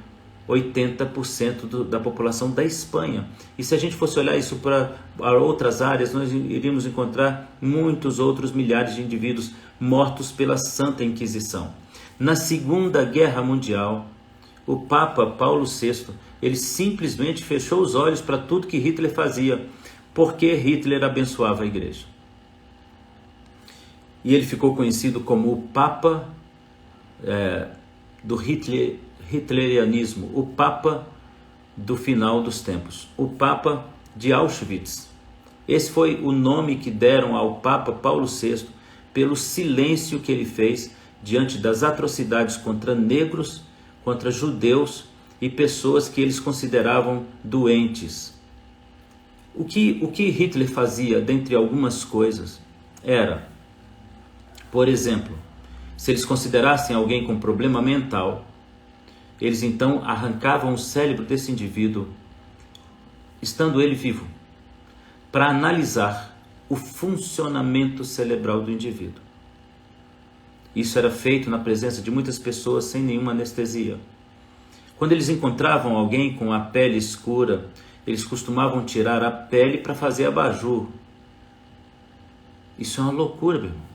[SPEAKER 1] 80% da população da Espanha. E se a gente fosse olhar isso para outras áreas, nós iríamos encontrar muitos outros milhares de indivíduos mortos pela Santa Inquisição. Na Segunda Guerra Mundial, o Papa Paulo VI, ele simplesmente fechou os olhos para tudo que Hitler fazia, porque Hitler abençoava a igreja. E ele ficou conhecido como o Papa do hitlerianismo, o Papa do final dos tempos, o Papa de Auschwitz. Esse foi o nome que deram ao Papa Paulo VI pelo silêncio que ele fez diante das atrocidades contra negros, contra judeus e pessoas que eles consideravam doentes. O que Hitler fazia, dentre algumas coisas, era, por exemplo, se eles considerassem alguém com problema mental, eles então arrancavam o cérebro desse indivíduo, estando ele vivo, para analisar o funcionamento cerebral do indivíduo. Isso era feito na presença de muitas pessoas sem nenhuma anestesia. Quando eles encontravam alguém com a pele escura, eles costumavam tirar a pele para fazer abajur. Isso é uma loucura, meu irmão.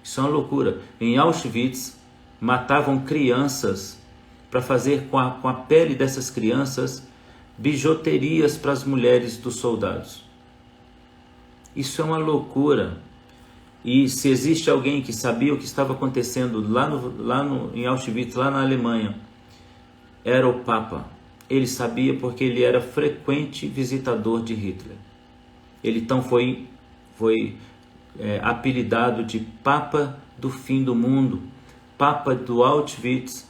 [SPEAKER 1] Isso é uma loucura. Em Auschwitz, matavam crianças para fazer com a pele dessas crianças bijuterias para as mulheres dos soldados. Isso é uma loucura. E se existe alguém que sabia o que estava acontecendo em Auschwitz, lá na Alemanha, era o Papa. Ele sabia porque ele era frequente visitador de Hitler. Ele então foi apelidado de Papa do fim do mundo, Papa do Auschwitz,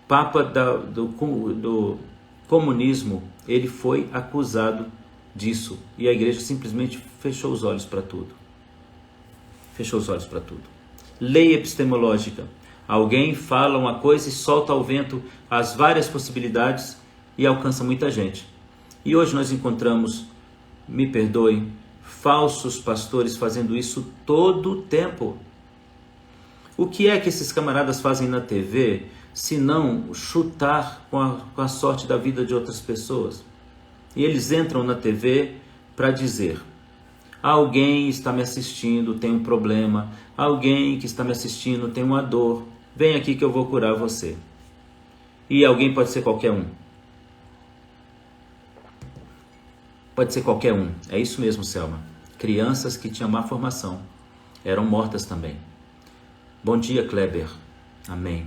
[SPEAKER 1] Papa do comunismo. Ele foi acusado disso e a igreja simplesmente fechou os olhos para tudo. Fechou os olhos para tudo. Lei epistemológica. Alguém fala uma coisa e solta ao vento as várias possibilidades e alcança muita gente. E hoje nós encontramos, me perdoem, falsos pastores fazendo isso todo o tempo. O que é que esses camaradas fazem na TV, se não chutar com a sorte da vida de outras pessoas? E eles entram na TV para dizer: alguém está me assistindo, tem um problema, alguém que está me assistindo tem uma dor. vem aqui que eu vou curar você. E alguém pode ser qualquer um. Pode ser qualquer um. É isso mesmo, Selma. Crianças que tinham má formação eram mortas também. Bom dia, Kleber. Amém.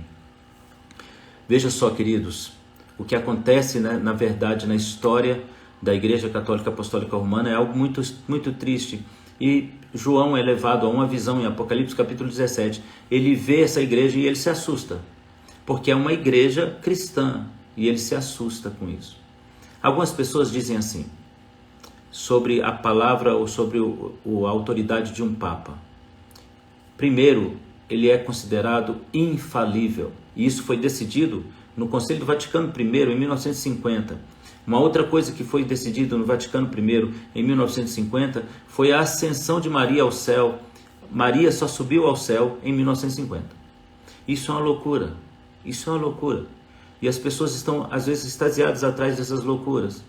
[SPEAKER 1] Veja só, queridos, o que acontece, né, na verdade, na história da Igreja Católica Apostólica Romana é algo muito, muito triste. E João é levado a uma visão em Apocalipse capítulo 17. Ele vê essa igreja e ele se assusta, porque é uma igreja cristã, e ele se assusta com isso. Algumas pessoas dizem assim, sobre a palavra ou sobre a autoridade de um Papa. Primeiro, ele é considerado infalível, e isso foi decidido no Concílio do Vaticano I, em 1950. Uma outra coisa que foi decidida no Vaticano I, em 1950, foi a ascensão de Maria ao céu. Maria só subiu ao céu em 1950. Isso é uma loucura. Isso é uma loucura. E as pessoas estão, às vezes, extasiadas atrás dessas loucuras.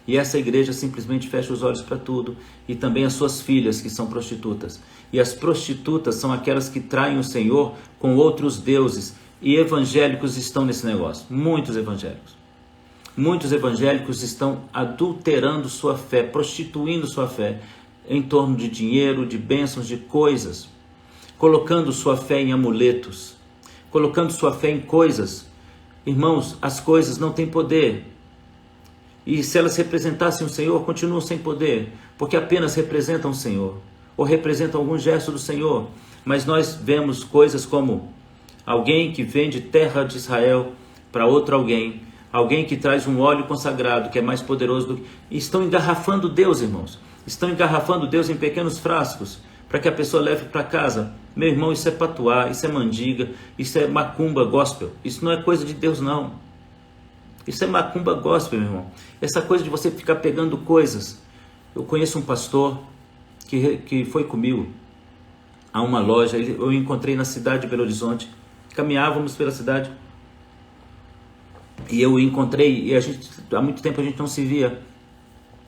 [SPEAKER 1] E essa igreja simplesmente fecha os olhos para tudo. E também as suas filhas, que são prostitutas. E as prostitutas são aquelas que traem o Senhor com outros deuses. E evangélicos estão nesse negócio. Muitos evangélicos. Muitos evangélicos estão adulterando sua fé, prostituindo sua fé em torno de dinheiro, de bênçãos, de coisas. Colocando sua fé em amuletos. Colocando sua fé em coisas. Irmãos, as coisas não têm poder. E se elas representassem o Senhor, continuam sem poder, porque apenas representam o Senhor, ou representam algum gesto do Senhor. Mas nós vemos coisas como alguém que vende terra de Israel para outro alguém que traz um óleo consagrado, que é mais poderoso do que... Estão engarrafando Deus, irmãos. Estão engarrafando Deus em pequenos frascos, para que a pessoa leve para casa. Meu irmão, isso é patuá, isso é mandiga, isso é macumba gospel. Isso não é coisa de Deus, não. Isso é macumba gospel, meu irmão. Essa coisa de você ficar pegando coisas. Eu conheço um pastor que foi comigo a uma loja. Eu encontrei na cidade de Belo Horizonte. Caminhávamos pela cidade. E eu o encontrei, e há muito tempo a gente não se via.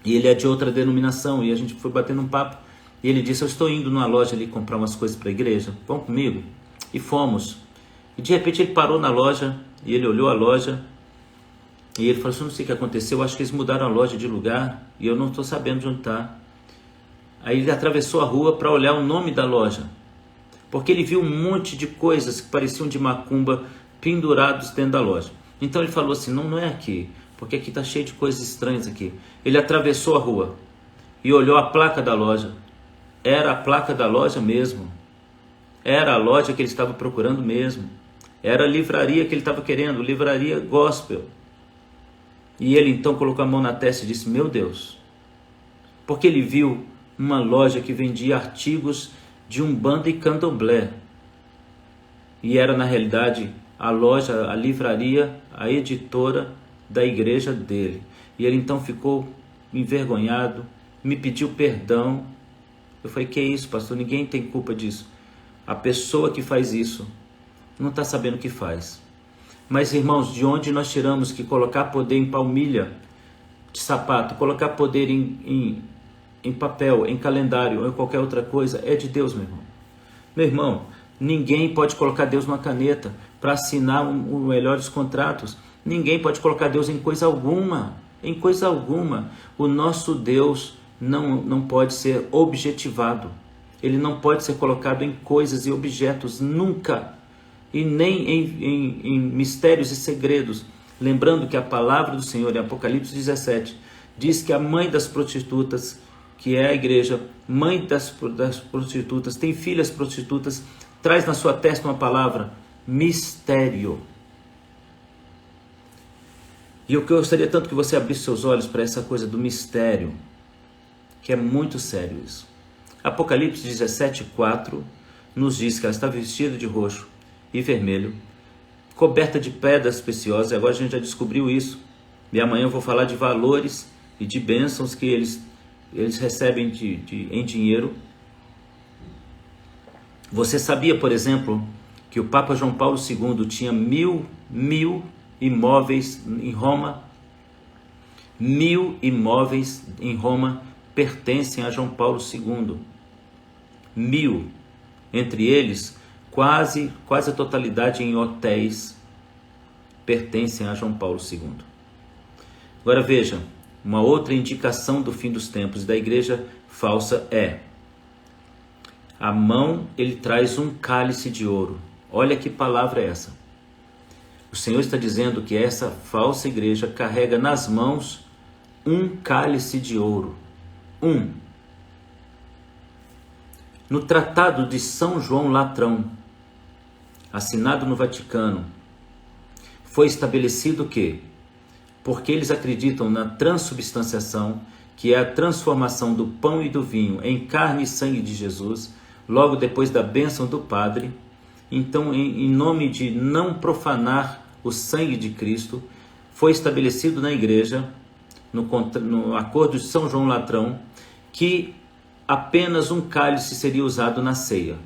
[SPEAKER 1] E ele é de outra denominação, e a gente foi batendo um papo. E ele disse, eu estou indo numa loja ali comprar umas coisas para a igreja. Vão comigo? E fomos. E de repente ele parou na loja, e ele olhou a loja, e ele falou assim, não sei o que aconteceu, acho que eles mudaram a loja de lugar, e eu não estou sabendo de onde está. Aí ele atravessou a rua para olhar o nome da loja, porque ele viu um monte de coisas que pareciam de macumba pendurados dentro da loja. Então ele falou assim, não é aqui, porque aqui está cheio de coisas estranhas aqui. Ele atravessou a rua e olhou a placa da loja. Era a placa da loja mesmo. Era a loja que ele estava procurando mesmo. Era a livraria que ele estava querendo, livraria gospel. E ele então colocou a mão na testa e disse, meu Deus. Porque ele viu uma loja que vendia artigos de Umbanda e Candomblé. E era na realidade a loja, a livraria, a editora da igreja dele. E ele então ficou envergonhado, me pediu perdão. Eu falei, que é isso, pastor? Ninguém tem culpa disso. A pessoa que faz isso não está sabendo o que faz. Mas, irmãos, de onde nós tiramos que colocar poder em palmilha de sapato, colocar poder em papel, em calendário ou em qualquer outra coisa, é de Deus, meu irmão. Meu irmão, ninguém pode colocar Deus numa caneta para assinar os melhores contratos. Ninguém pode colocar Deus em coisa alguma. Em coisa alguma. O nosso Deus não pode ser objetivado. Ele não pode ser colocado em coisas e objetos, nunca. E nem em mistérios e segredos. Lembrando que a palavra do Senhor em Apocalipse 17 diz que a mãe das prostitutas, que é a igreja, mãe das prostitutas, tem filhas prostitutas, traz na sua testa uma palavra, mistério. E eu gostaria tanto que você abrisse seus olhos para essa coisa do mistério, que é muito sério isso. Apocalipse 17:4 nos diz que ela está vestida de roxo e vermelho, coberta de pedras preciosas. Agora a gente já descobriu isso. E amanhã eu vou falar de valores e de bênçãos que eles recebem em dinheiro. Você sabia, por exemplo, que o Papa João Paulo II tinha mil imóveis em Roma? 1000 imóveis em Roma pertencem a João Paulo II. 1000. Entre eles, quase a totalidade em hotéis pertencem a João Paulo II. Agora veja, uma outra indicação do fim dos tempos da igreja falsa é: a mão ele traz um cálice de ouro. Olha que palavra é essa. O Senhor está dizendo que essa falsa igreja carrega nas mãos um cálice de ouro. No Tratado de São João Latrão, assinado no Vaticano, foi estabelecido que, porque eles acreditam na transubstanciação, que é a transformação do pão e do vinho em carne e sangue de Jesus, logo depois da bênção do Padre, então, em nome de não profanar o sangue de Cristo, foi estabelecido na igreja, no acordo de São João Latrão, que apenas um cálice seria usado na ceia,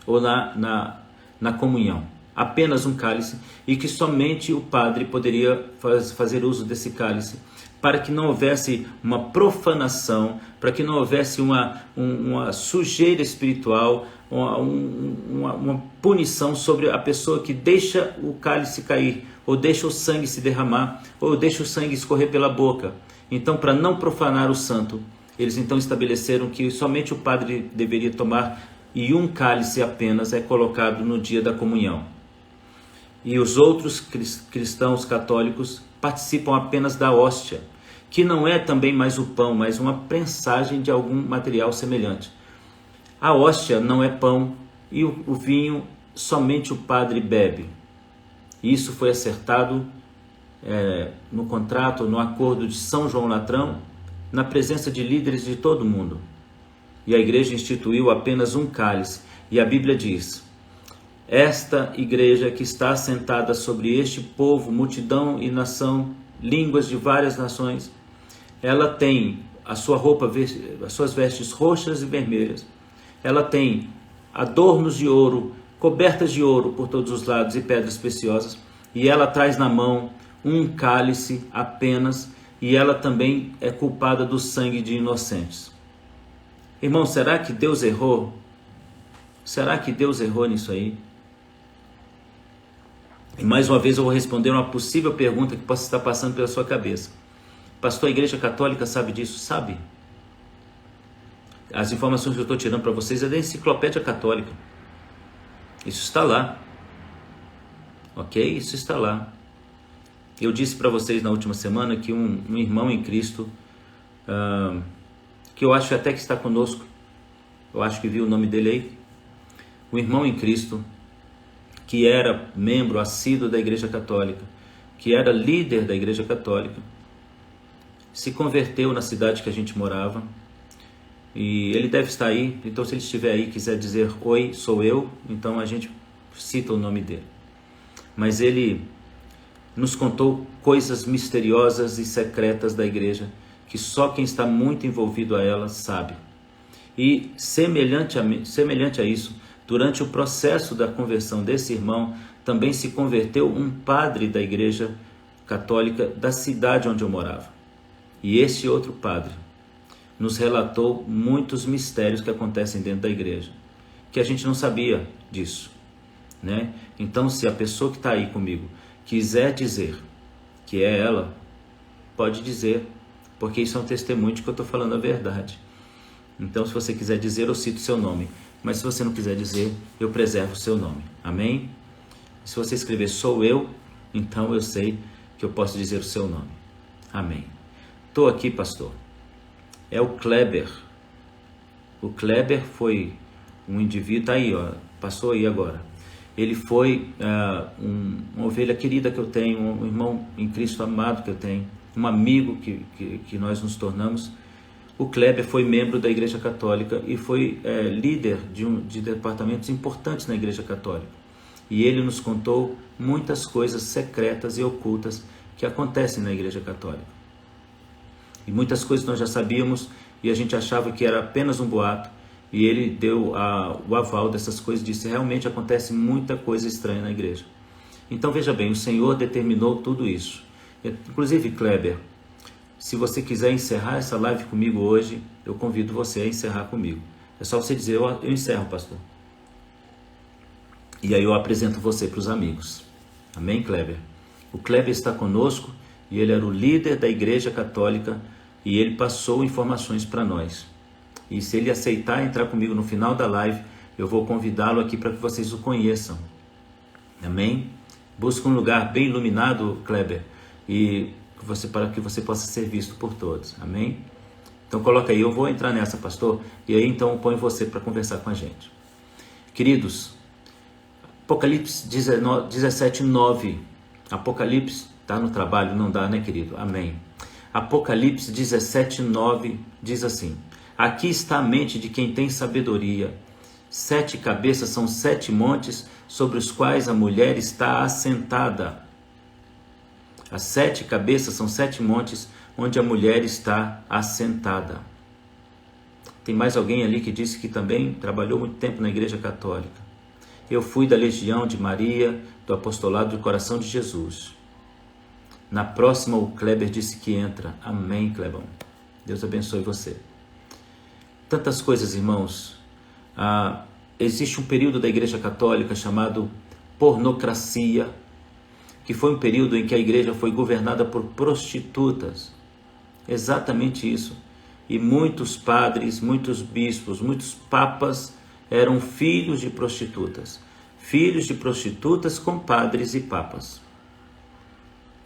[SPEAKER 1] ou na comunhão. Apenas um cálice, e que somente o padre poderia fazer uso desse cálice, para que não houvesse uma profanação, para que não houvesse uma sujeira espiritual, uma punição sobre a pessoa que deixa o cálice cair, ou deixa o sangue se derramar, ou deixa o sangue escorrer pela boca. Então, para não profanar o santo, eles então estabeleceram que somente o padre deveria tomar, e um cálice apenas é colocado no dia da comunhão. E os outros cristãos católicos participam apenas da hóstia, que não é também mais o pão, mas uma prensagem de algum material semelhante. A hóstia não é pão, e o vinho somente o padre bebe. Isso foi acertado no contrato, no acordo de São João Latrão, na presença de líderes de todo o mundo. E a igreja instituiu apenas um cálice, e a Bíblia diz: esta igreja que está assentada sobre este povo, multidão e nação, línguas de várias nações, ela tem a sua roupa, as suas vestes roxas e vermelhas, ela tem adornos de ouro, cobertas de ouro por todos os lados e pedras preciosas, e ela traz na mão um cálice apenas, e ela também é culpada do sangue de inocentes. Irmão, será que Deus errou? Será que Deus errou nisso aí? E mais uma vez eu vou responder uma possível pergunta que possa estar passando pela sua cabeça. Pastor, a Igreja Católica sabe disso? Sabe? As informações que eu estou tirando para vocês é da Enciclopédia Católica. Isso está lá. Ok? Isso está lá. Eu disse para vocês na última semana que um irmão em Cristo, que eu acho até que está conosco, eu acho que viu o nome dele aí, um irmão em Cristo, que era membro assíduo da Igreja Católica, que era líder da Igreja Católica, se converteu na cidade que a gente morava, e ele deve estar aí. Então, se ele estiver aí e quiser dizer oi, sou eu, então a gente cita o nome dele. Mas ele nos contou coisas misteriosas e secretas da igreja, que só quem está muito envolvido a ela sabe. E semelhante a isso, durante o processo da conversão desse irmão, também se converteu um padre da Igreja Católica da cidade onde eu morava. E esse outro padre nos relatou muitos mistérios que acontecem dentro da igreja, que a gente não sabia disso, né? Então, se a pessoa que está aí comigo quiser dizer que é ela, pode dizer, porque isso é um testemunho de que eu estou falando a verdade. Então, se você quiser dizer, eu cito o seu nome. Mas se você não quiser dizer, eu preservo o seu nome. Amém? Se você escrever sou eu, então eu sei que eu posso dizer o seu nome. Amém. Estou aqui, pastor. É o Kleber. O Kleber foi um indivíduo, tá aí, ó, passou aí agora. Ele foi uma ovelha querida que eu tenho, um irmão em Cristo amado que eu tenho, um amigo que nós nos tornamos. O Kleber foi membro da Igreja Católica e foi líder de departamentos importantes na Igreja Católica. E ele nos contou muitas coisas secretas e ocultas que acontecem na Igreja Católica. E muitas coisas nós já sabíamos e a gente achava que era apenas um boato. E ele deu o aval dessas coisas, disse: realmente acontece muita coisa estranha na igreja. Então veja bem, o Senhor determinou tudo isso. Inclusive, Kleber, se você quiser encerrar essa live comigo hoje, eu convido você a encerrar comigo. É só você dizer: eu encerro, pastor. E aí eu apresento você para os amigos. Amém, Kleber? O Kleber está conosco e ele era o líder da Igreja Católica e ele passou informações para nós. E se ele aceitar entrar comigo no final da live, eu vou convidá-lo aqui para que vocês o conheçam. Amém? Busca um lugar bem iluminado, Kleber, e para que você possa ser visto por todos. Amém? Então coloca aí, eu vou entrar nessa, pastor, e aí então eu ponho você para conversar com a gente. Queridos, Apocalipse 17:9. Apocalipse, tá no trabalho, não dá, né, querido? Amém. Apocalipse 17:9 diz assim: aqui está a mente de quem tem sabedoria. 7 cabeças são 7 montes sobre os quais a mulher está assentada. As 7 cabeças são 7 montes onde a mulher está assentada. Tem mais alguém ali que disse que também trabalhou muito tempo na Igreja Católica. Eu fui da Legião de Maria, do Apostolado do Coração de Jesus. Na próxima o Kleber disse que entra. Amém, Clebão. Deus abençoe você. Tantas coisas, irmãos. Existe um período da Igreja Católica chamado pornocracia, que foi um período em que a igreja foi governada por prostitutas. Exatamente isso. E muitos padres, muitos bispos, muitos papas eram filhos de prostitutas. Filhos de prostitutas com padres e papas.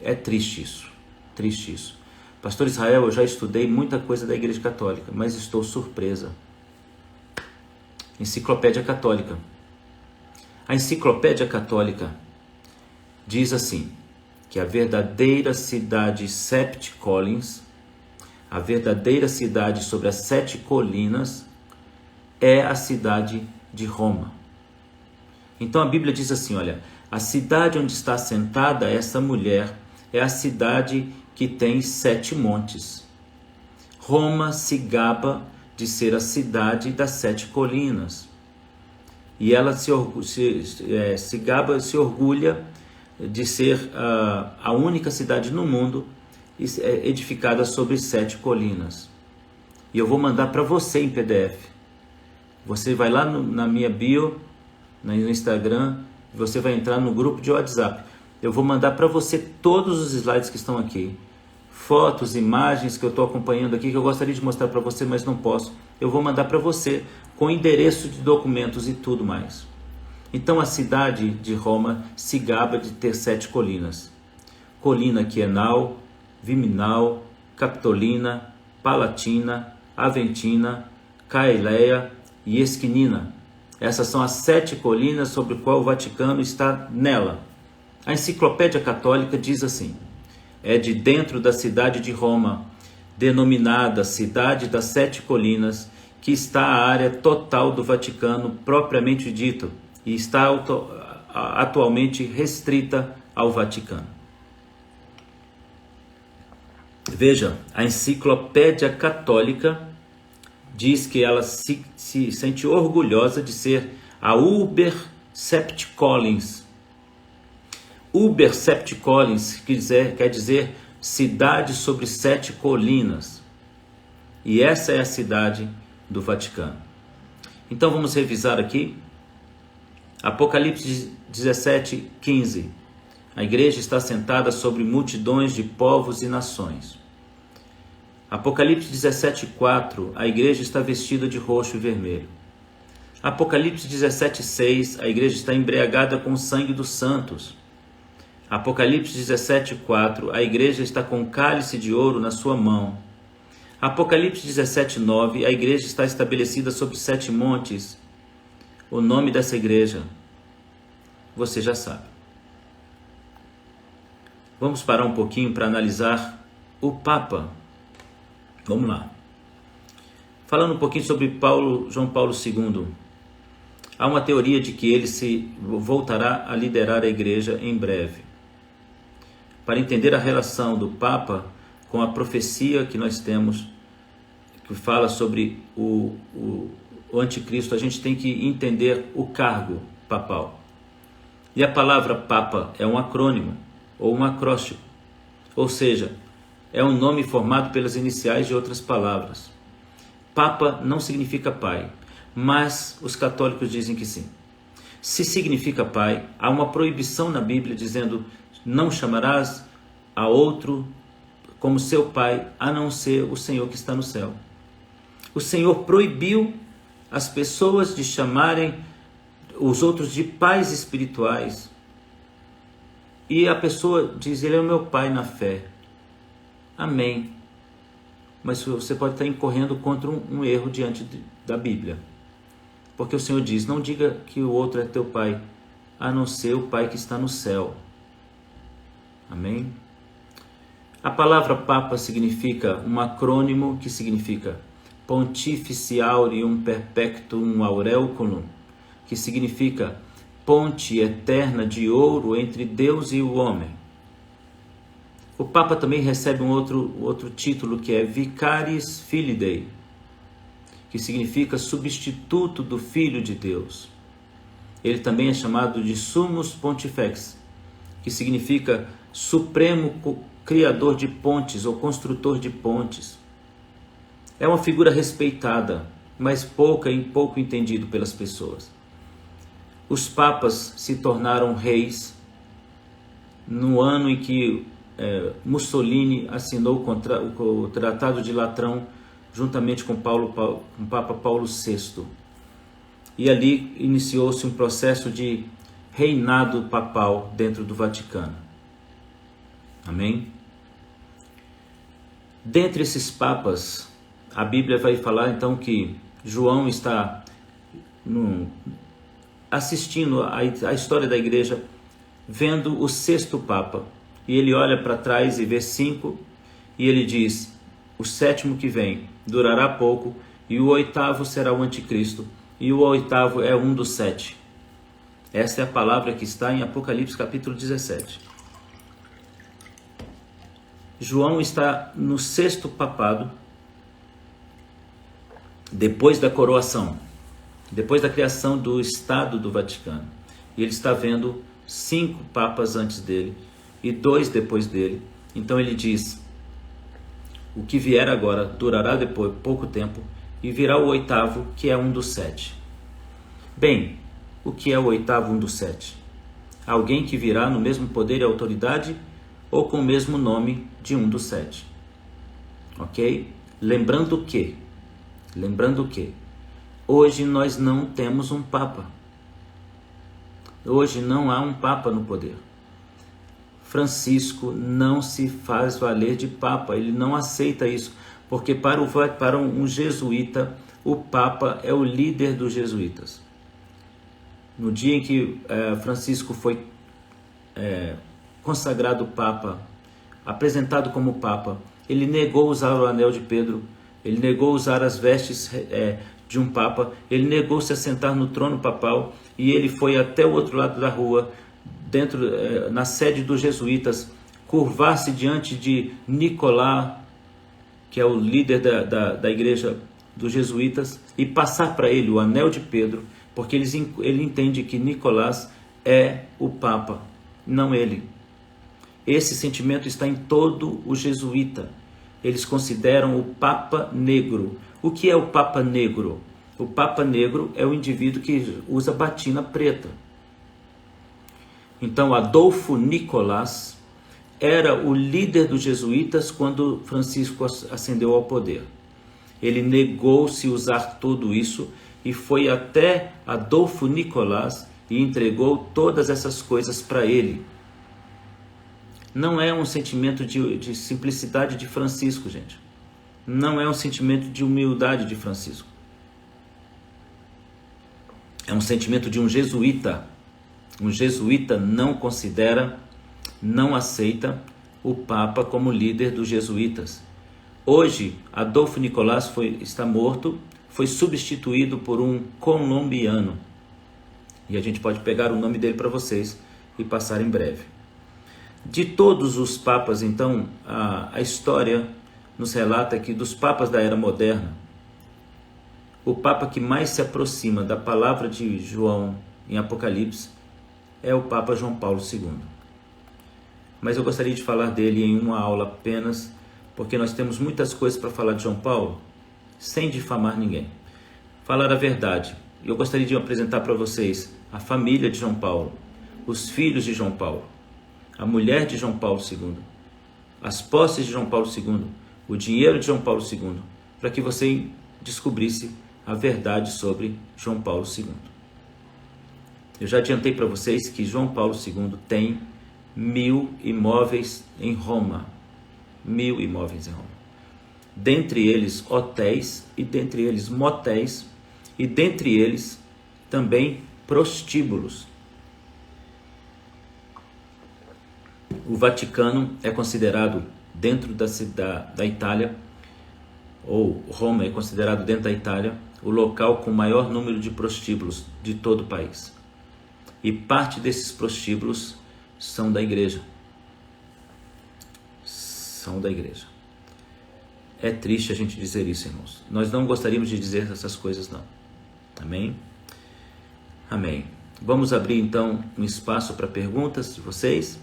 [SPEAKER 1] É triste isso. Triste isso. Pastor Israel, eu já estudei muita coisa da Igreja Católica, mas estou surpresa. Enciclopédia Católica. A Enciclopédia Católica diz assim, que a verdadeira cidade Sept Collins, a verdadeira cidade sobre as 7 colinas, é a cidade de Roma. Então a Bíblia diz assim, olha, a cidade onde está assentada essa mulher é a cidade que tem 7 montes. Roma se gaba de ser a cidade das 7 colinas. E ela se orgulha de ser a única cidade no mundo edificada sobre 7 colinas. E eu vou mandar para você em PDF. Você vai lá na minha bio, no Instagram, você vai entrar no grupo de WhatsApp. Eu vou mandar para você todos os slides que estão aqui. Fotos, imagens que eu estou acompanhando aqui, que eu gostaria de mostrar para você, mas não posso. Eu vou mandar para você com endereço de documentos e tudo mais. Então a cidade de Roma se gaba de ter 7 colinas. Colina Quienal, Viminal, Capitolina, Palatina, Aventina, Caeléia e Esquinina. Essas são as 7 colinas sobre o qual o Vaticano está nela. A Enciclopédia Católica diz assim: é de dentro da cidade de Roma, denominada Cidade das 7 Colinas, que está a área total do Vaticano propriamente dito e está atualmente restrita ao Vaticano. Veja, a Enciclopédia Católica diz que ela se sente orgulhosa de ser a Uber Sept Collins. Uber Sept Collins quer dizer cidade sobre 7 colinas. E essa é a cidade do Vaticano. Então vamos revisar aqui. Apocalipse 17:15. A igreja está sentada sobre multidões de povos e nações. Apocalipse 17:4. A igreja está vestida de roxo e vermelho. Apocalipse 17:6. A igreja está embriagada com o sangue dos santos. Apocalipse 17:4. A igreja está com um cálice de ouro na sua mão. Apocalipse 17:9. A igreja está estabelecida sobre 7 montes. O nome dessa igreja, você já sabe. Vamos parar um pouquinho para analisar o Papa. Vamos lá. Falando um pouquinho sobre João Paulo II. Há uma teoria de que ele se voltará a liderar a igreja em breve. Para entender a relação do Papa com a profecia que nós temos, que fala sobre o anticristo, a gente tem que entender o cargo papal. E a palavra Papa é um acrônimo ou um acróstico, ou seja, é um nome formado pelas iniciais de outras palavras. Papa não significa pai, mas os católicos dizem que sim. se significa pai. Há uma proibição na Bíblia dizendo: não chamarás a outro como seu pai, a não ser o Senhor que está no céu. O Senhor proibiu as pessoas de chamarem os outros de pais espirituais. E a pessoa diz: ele é o meu pai na fé. Amém. Mas você pode estar incorrendo contra um erro diante da Bíblia. Porque o Senhor diz: não diga que o outro é teu pai, a não ser o pai que está no céu. Amém? A palavra Papa significa um acrônimo que significa Pontifice Aureum Perpectum Aureculum, que significa ponte eterna de ouro entre Deus e o homem. O Papa também recebe um outro título que é Vicaris Filii Dei, que significa substituto do Filho de Deus. Ele também é chamado de Summus Pontifex, que significa supremo criador de pontes ou construtor de pontes. É uma figura respeitada, mas pouco entendido pelas pessoas. Os papas se tornaram reis no ano em que Mussolini assinou o Tratado de Latrão juntamente com o Papa Paulo VI. E ali iniciou-se um processo de reinado papal dentro do Vaticano. Amém? Dentre esses papas, a Bíblia vai falar então que João está assistindo a história da igreja, vendo o 6º Papa. E ele olha para trás e vê 5, e ele diz: o 7º que vem durará pouco, e o 8º será o anticristo, e o 8º é um dos 7. Essa é a palavra que está em Apocalipse capítulo 17. João está no 6º papado, depois da coroação, depois da criação do Estado do Vaticano. E ele está vendo 5 papas antes dele e 2 depois dele. Então ele diz: o que vier agora durará depois pouco tempo, e virá o 8º, que é um dos 7. Bem, o que é o 8º, um dos 7? Alguém que virá no mesmo poder e autoridade ou com o mesmo nome de um dos 7. Ok? Lembrando que hoje nós não temos um Papa. Hoje não há um Papa no poder. Francisco não se faz valer de Papa, ele não aceita isso, porque para um jesuíta, o Papa é o líder dos jesuítas. No dia em que Francisco foi consagrado Papa, apresentado como Papa, ele negou usar o anel de Pedro, ele negou usar as vestes de um Papa, ele negou se assentar no trono papal, e ele foi até o outro lado da rua, na sede dos jesuítas, curvar-se diante de Nicolás, que é o líder da igreja dos jesuítas, e passar para ele o anel de Pedro, porque ele entende que Nicolás é o Papa, não ele. Esse sentimento está em todo o jesuíta. Eles consideram o Papa negro. O que é o Papa negro? O Papa negro é o indivíduo que usa batina preta. Então, Adolfo Nicolás era o líder dos jesuítas quando Francisco ascendeu ao poder. Ele negou-se usar tudo isso e foi até Adolfo Nicolás e entregou todas essas coisas para ele. Não é um sentimento de simplicidade de Francisco, gente. Não é um sentimento de humildade de Francisco. É um sentimento de um jesuíta. Um jesuíta não considera, não aceita o Papa como líder dos jesuítas. Hoje, Adolfo Nicolás está morto, foi substituído por um colombiano. E a gente pode pegar o nome dele para vocês e passar em breve. De todos os papas, então, a história nos relata que dos papas da era moderna, o papa que mais se aproxima da palavra de João em Apocalipse é o Papa João Paulo II. Mas eu gostaria de falar dele em uma aula apenas, porque nós temos muitas coisas para falar de João Paulo, sem difamar ninguém. Falar a verdade, eu gostaria de apresentar para vocês a família de João Paulo, os filhos de João Paulo, a mulher de João Paulo II, as posses de João Paulo II, o dinheiro de João Paulo II, para que você descobrisse a verdade sobre João Paulo II. Eu já adiantei para vocês que João Paulo II tem 1000 imóveis em Roma. 1000 imóveis em Roma. Dentre eles hotéis, e dentre eles motéis, e dentre eles também prostíbulos. O Vaticano é considerado dentro da Itália, ou Roma é considerado dentro da Itália, o local com maior número de prostíbulos de todo o país. E parte desses prostíbulos são da igreja. São da igreja. É triste a gente dizer isso, irmãos. Nós não gostaríamos de dizer essas coisas, não. Amém? Amém. Vamos abrir então um espaço para perguntas de vocês.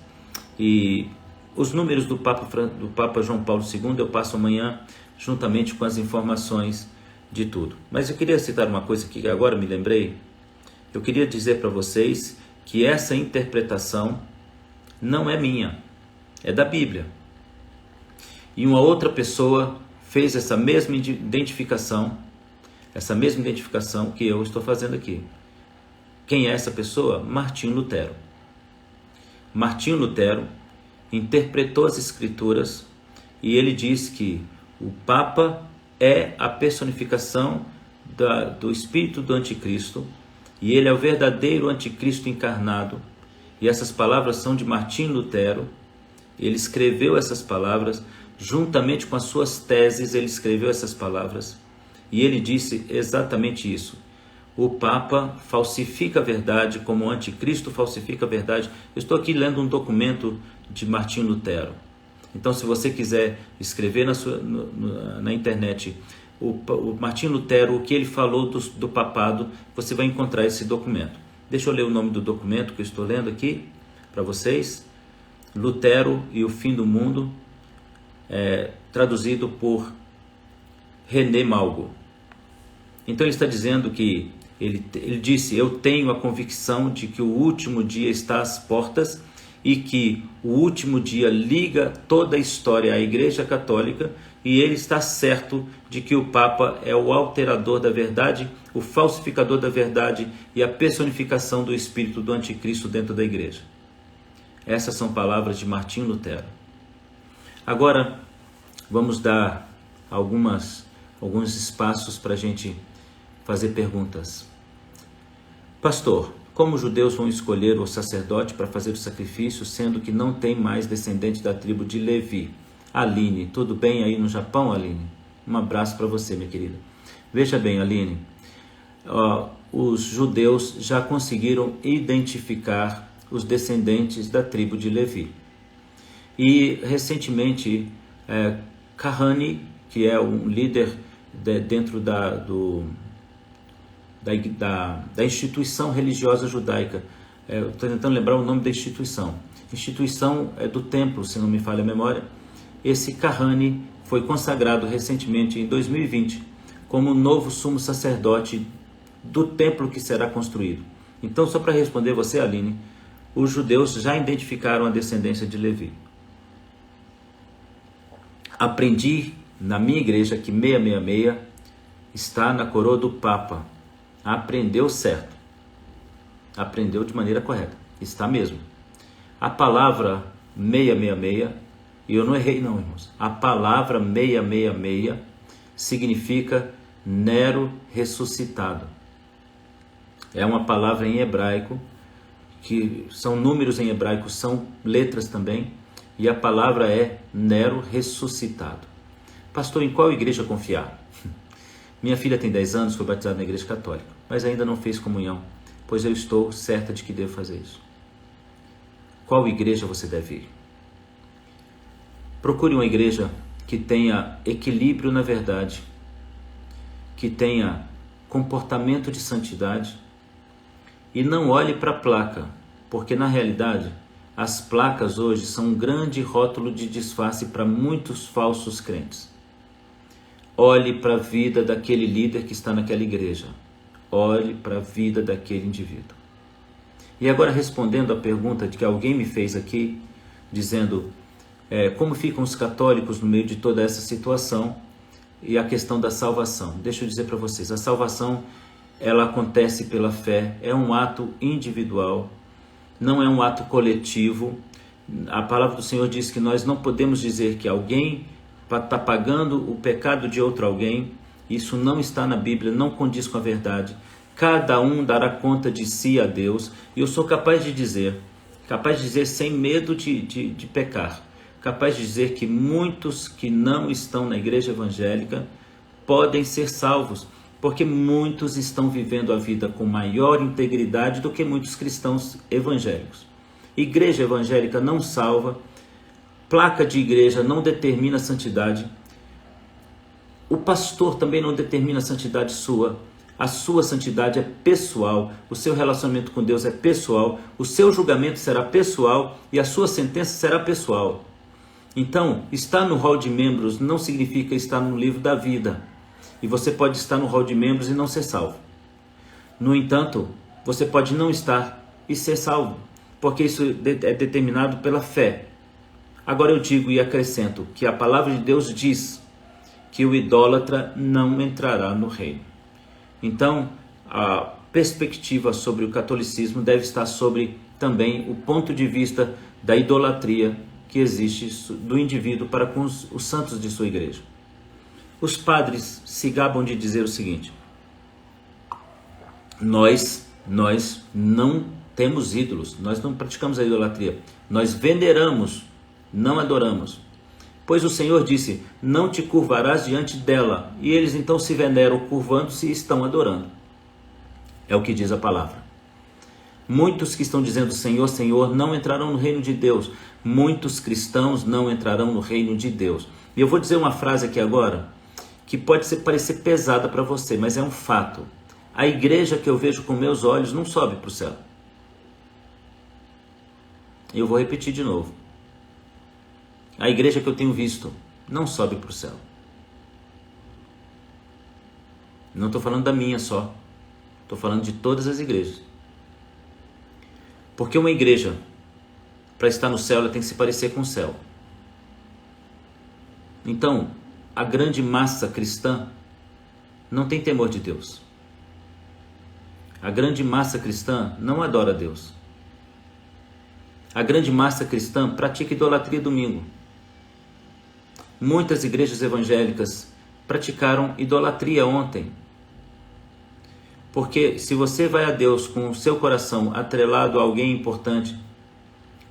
[SPEAKER 1] E os números do Papa João Paulo II eu passo amanhã, juntamente com as informações de tudo. Mas eu queria citar uma coisa que agora me lembrei. Eu queria dizer para vocês que essa interpretação não é minha, é da Bíblia. E uma outra pessoa fez essa mesma identificação que eu estou fazendo aqui. Quem é essa pessoa? Martinho Lutero. Martinho Lutero interpretou as Escrituras e ele diz que o Papa é a personificação do espírito do anticristo e ele é o verdadeiro anticristo encarnado. E essas palavras são de Martinho Lutero. Ele escreveu essas palavras juntamente com as suas teses, ele escreveu essas palavras e ele disse exatamente isso. O Papa falsifica a verdade como o anticristo falsifica a verdade. Eu estou aqui lendo um documento de Martinho Lutero. Então, se você quiser escrever na internet o Martinho Lutero, o que ele falou do papado, você vai encontrar esse documento. Deixa eu ler o nome do documento que eu estou lendo aqui para vocês. Lutero e o Fim do Mundo, traduzido por René Malgo. Então ele está dizendo que ele disse: eu tenho a convicção de que o último dia está às portas e que o último dia liga toda a história à Igreja Católica, e ele está certo de que o Papa é o alterador da verdade, o falsificador da verdade e a personificação do espírito do anticristo dentro da Igreja. Essas são palavras de Martinho Lutero. Agora vamos dar alguns espaços para a gente fazer perguntas. Pastor, como os judeus vão escolher o sacerdote para fazer o sacrifício, sendo que não tem mais descendente da tribo de Levi? Aline, tudo bem aí no Japão, Aline? Um abraço para você, minha querida. Veja bem, Aline, os judeus já conseguiram identificar os descendentes da tribo de Levi. E recentemente, Kahane, que é um líder dentro da instituição religiosa judaica, estou tentando lembrar o nome da instituição é do templo, se não me falha a memória. Esse Kahane foi consagrado recentemente, em 2020, como novo sumo sacerdote do templo que será construído. Então, só para responder você, Aline, os judeus já identificaram a descendência de Levi. Aprendi na minha igreja que 666 está na coroa do Papa. Aprendeu certo. Aprendeu de maneira correta. Está mesmo. A palavra 666, e eu não errei não, irmãos. A palavra 666 significa Nero ressuscitado. É uma palavra em hebraico, que são números em hebraico, são letras também, e a palavra é Nero ressuscitado. Pastor, em qual igreja confiar? Minha filha tem 10 anos, foi batizada na igreja católica, mas ainda não fez comunhão, pois eu estou certa de que devo fazer isso. Qual igreja você deve ir? Procure uma igreja que tenha equilíbrio na verdade, que tenha comportamento de santidade, e não olhe para a placa, porque na realidade as placas hoje são um grande rótulo de disfarce para muitos falsos crentes. Olhe para a vida daquele líder que está naquela igreja. Olhe para a vida daquele indivíduo. E agora, respondendo à pergunta que alguém me fez aqui, dizendo como ficam os católicos no meio de toda essa situação e a questão da salvação. Deixa eu dizer para vocês, a salvação ela acontece pela fé, é um ato individual, não é um ato coletivo. A palavra do Senhor diz que nós não podemos dizer que alguém está pagando o pecado de outro alguém. Isso não está na Bíblia, não condiz com a verdade. Cada um dará conta de si a Deus. E eu sou capaz de dizer sem medo de pecar, capaz de dizer que muitos que não estão na igreja evangélica podem ser salvos, porque muitos estão vivendo a vida com maior integridade do que muitos cristãos evangélicos. Igreja evangélica não salva, placa de igreja não determina a santidade, o pastor também não determina a santidade sua. A sua santidade é pessoal, o seu relacionamento com Deus é pessoal, o seu julgamento será pessoal e a sua sentença será pessoal. Então, estar no hall de membros não significa estar no livro da vida. E você pode estar no hall de membros e não ser salvo. No entanto, você pode não estar e ser salvo, porque isso é determinado pela fé. Agora eu digo e acrescento que a palavra de Deus diz que o idólatra não entrará no reino. Então, a perspectiva sobre o catolicismo deve estar sobre também o ponto de vista da idolatria que existe do indivíduo para com os santos de sua igreja. Os padres se gabam de dizer o seguinte: nós não temos ídolos, nós não praticamos a idolatria, nós veneramos, não adoramos. Pois o Senhor disse, não te curvarás diante dela. E eles então se veneram curvando-se e estão adorando. É o que diz a palavra. Muitos que estão dizendo Senhor, Senhor, não entrarão no reino de Deus. Muitos cristãos não entrarão no reino de Deus. E eu vou dizer uma frase aqui agora, que pode parecer pesada para você, mas é um fato. A igreja que eu vejo com meus olhos não sobe para o céu. Eu vou repetir de novo. A igreja que eu tenho visto não sobe para o céu. Não estou falando da minha só. Estou falando de todas as igrejas. Porque uma igreja, para estar no céu, ela tem que se parecer com o céu. Então, a grande massa cristã não tem temor de Deus. A grande massa cristã não adora a Deus. A grande massa cristã pratica idolatria domingo. Muitas igrejas evangélicas praticaram idolatria ontem. Porque se você vai a Deus com o seu coração atrelado a alguém importante,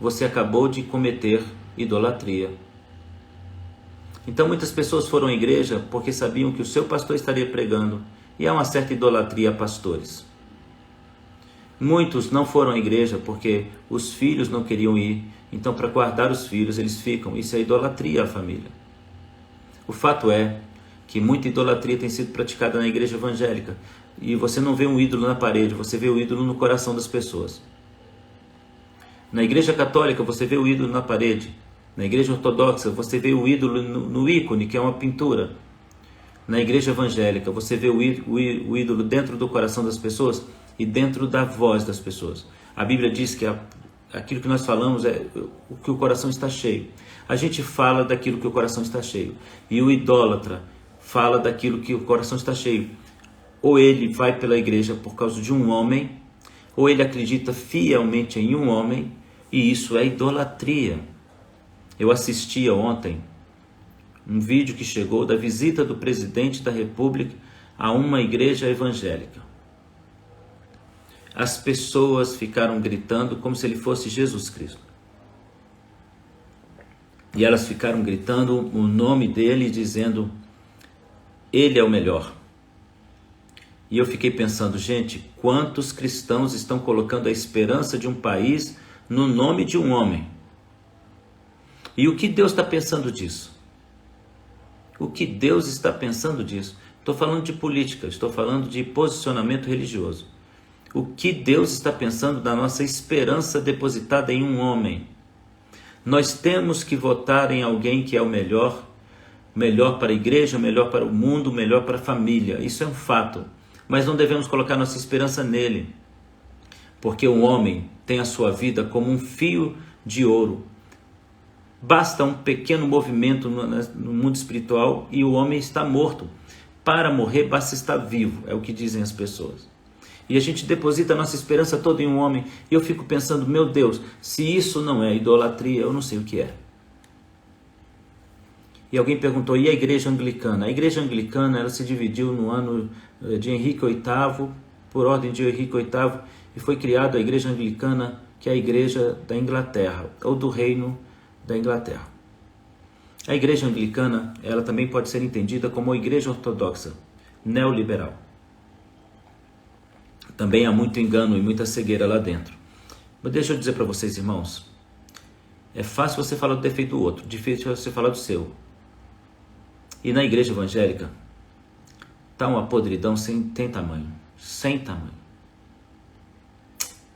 [SPEAKER 1] você acabou de cometer idolatria. Então muitas pessoas foram à igreja porque sabiam que o seu pastor estaria pregando, e há uma certa idolatria a pastores. Muitos não foram à igreja porque os filhos não queriam ir, então para guardar os filhos eles ficam. Isso é idolatria à família. O fato é que muita idolatria tem sido praticada na igreja evangélica, e você não vê um ídolo na parede, você vê o ídolo no coração das pessoas. Na igreja católica você vê o ídolo na parede. Na igreja ortodoxa você vê o ídolo no ícone, que é uma pintura. Na igreja evangélica você vê o ídolo dentro do coração das pessoas e dentro da voz das pessoas. A Bíblia diz que aquilo que nós falamos é o que o coração está cheio. A gente fala daquilo que o coração está cheio. E o idólatra fala daquilo que o coração está cheio. Ou ele vai pela igreja por causa de um homem, ou ele acredita fielmente em um homem, e isso é idolatria. Eu assistia ontem um vídeo que chegou da visita do presidente da República a uma igreja evangélica. As pessoas ficaram gritando como se ele fosse Jesus Cristo. E elas ficaram gritando o nome dele, dizendo, ele é o melhor. E eu fiquei pensando, gente, quantos cristãos estão colocando a esperança de um país no nome de um homem? E o que Deus está pensando disso? O que Deus está pensando disso? Estou falando de política, estou falando de posicionamento religioso. O que Deus está pensando da nossa esperança depositada em um homem? Nós temos que votar em alguém que é o melhor para a igreja, melhor para o mundo, melhor para a família. Isso é um fato. mas não devemos colocar nossa esperança nele, porque o homem tem a sua vida como um fio de ouro. Basta um pequeno movimento no mundo espiritual e o homem está morto. Para morrer, basta estar vivo, é o que dizem as pessoas. E a gente deposita a nossa esperança toda em um homem. E eu fico pensando, meu Deus, se isso não é idolatria, eu não sei o que é. E alguém perguntou, e a igreja anglicana? A igreja anglicana, ela se dividiu no ano de Henrique VIII, por ordem de Henrique VIII, e foi criada a igreja anglicana, que é a igreja da Inglaterra, ou do reino da Inglaterra. A igreja anglicana, ela também pode ser entendida como a igreja ortodoxa, neoliberal. Também há muito engano e muita cegueira lá dentro. Mas deixa eu dizer para vocês, irmãos, é fácil você falar do defeito do outro, difícil você falar do seu. E na igreja evangélica, está uma podridão sem tamanho.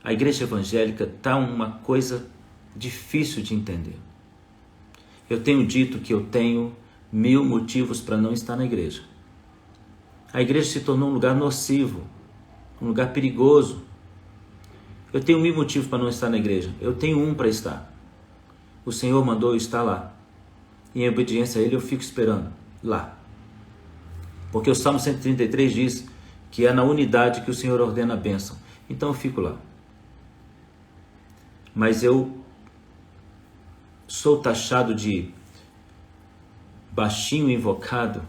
[SPEAKER 1] A igreja evangélica está uma coisa difícil de entender. Eu tenho dito que eu tenho 1000 motivos para não estar na igreja. A igreja se tornou um lugar nocivo, um lugar perigoso. Eu tenho 1000 motivos para não estar na igreja. Eu tenho um para estar. O Senhor mandou eu estar lá. E em obediência a Ele eu fico esperando lá. Porque o Salmo 133 diz que é na unidade que o Senhor ordena a bênção. Então eu fico lá. Mas eu sou taxado de baixinho invocado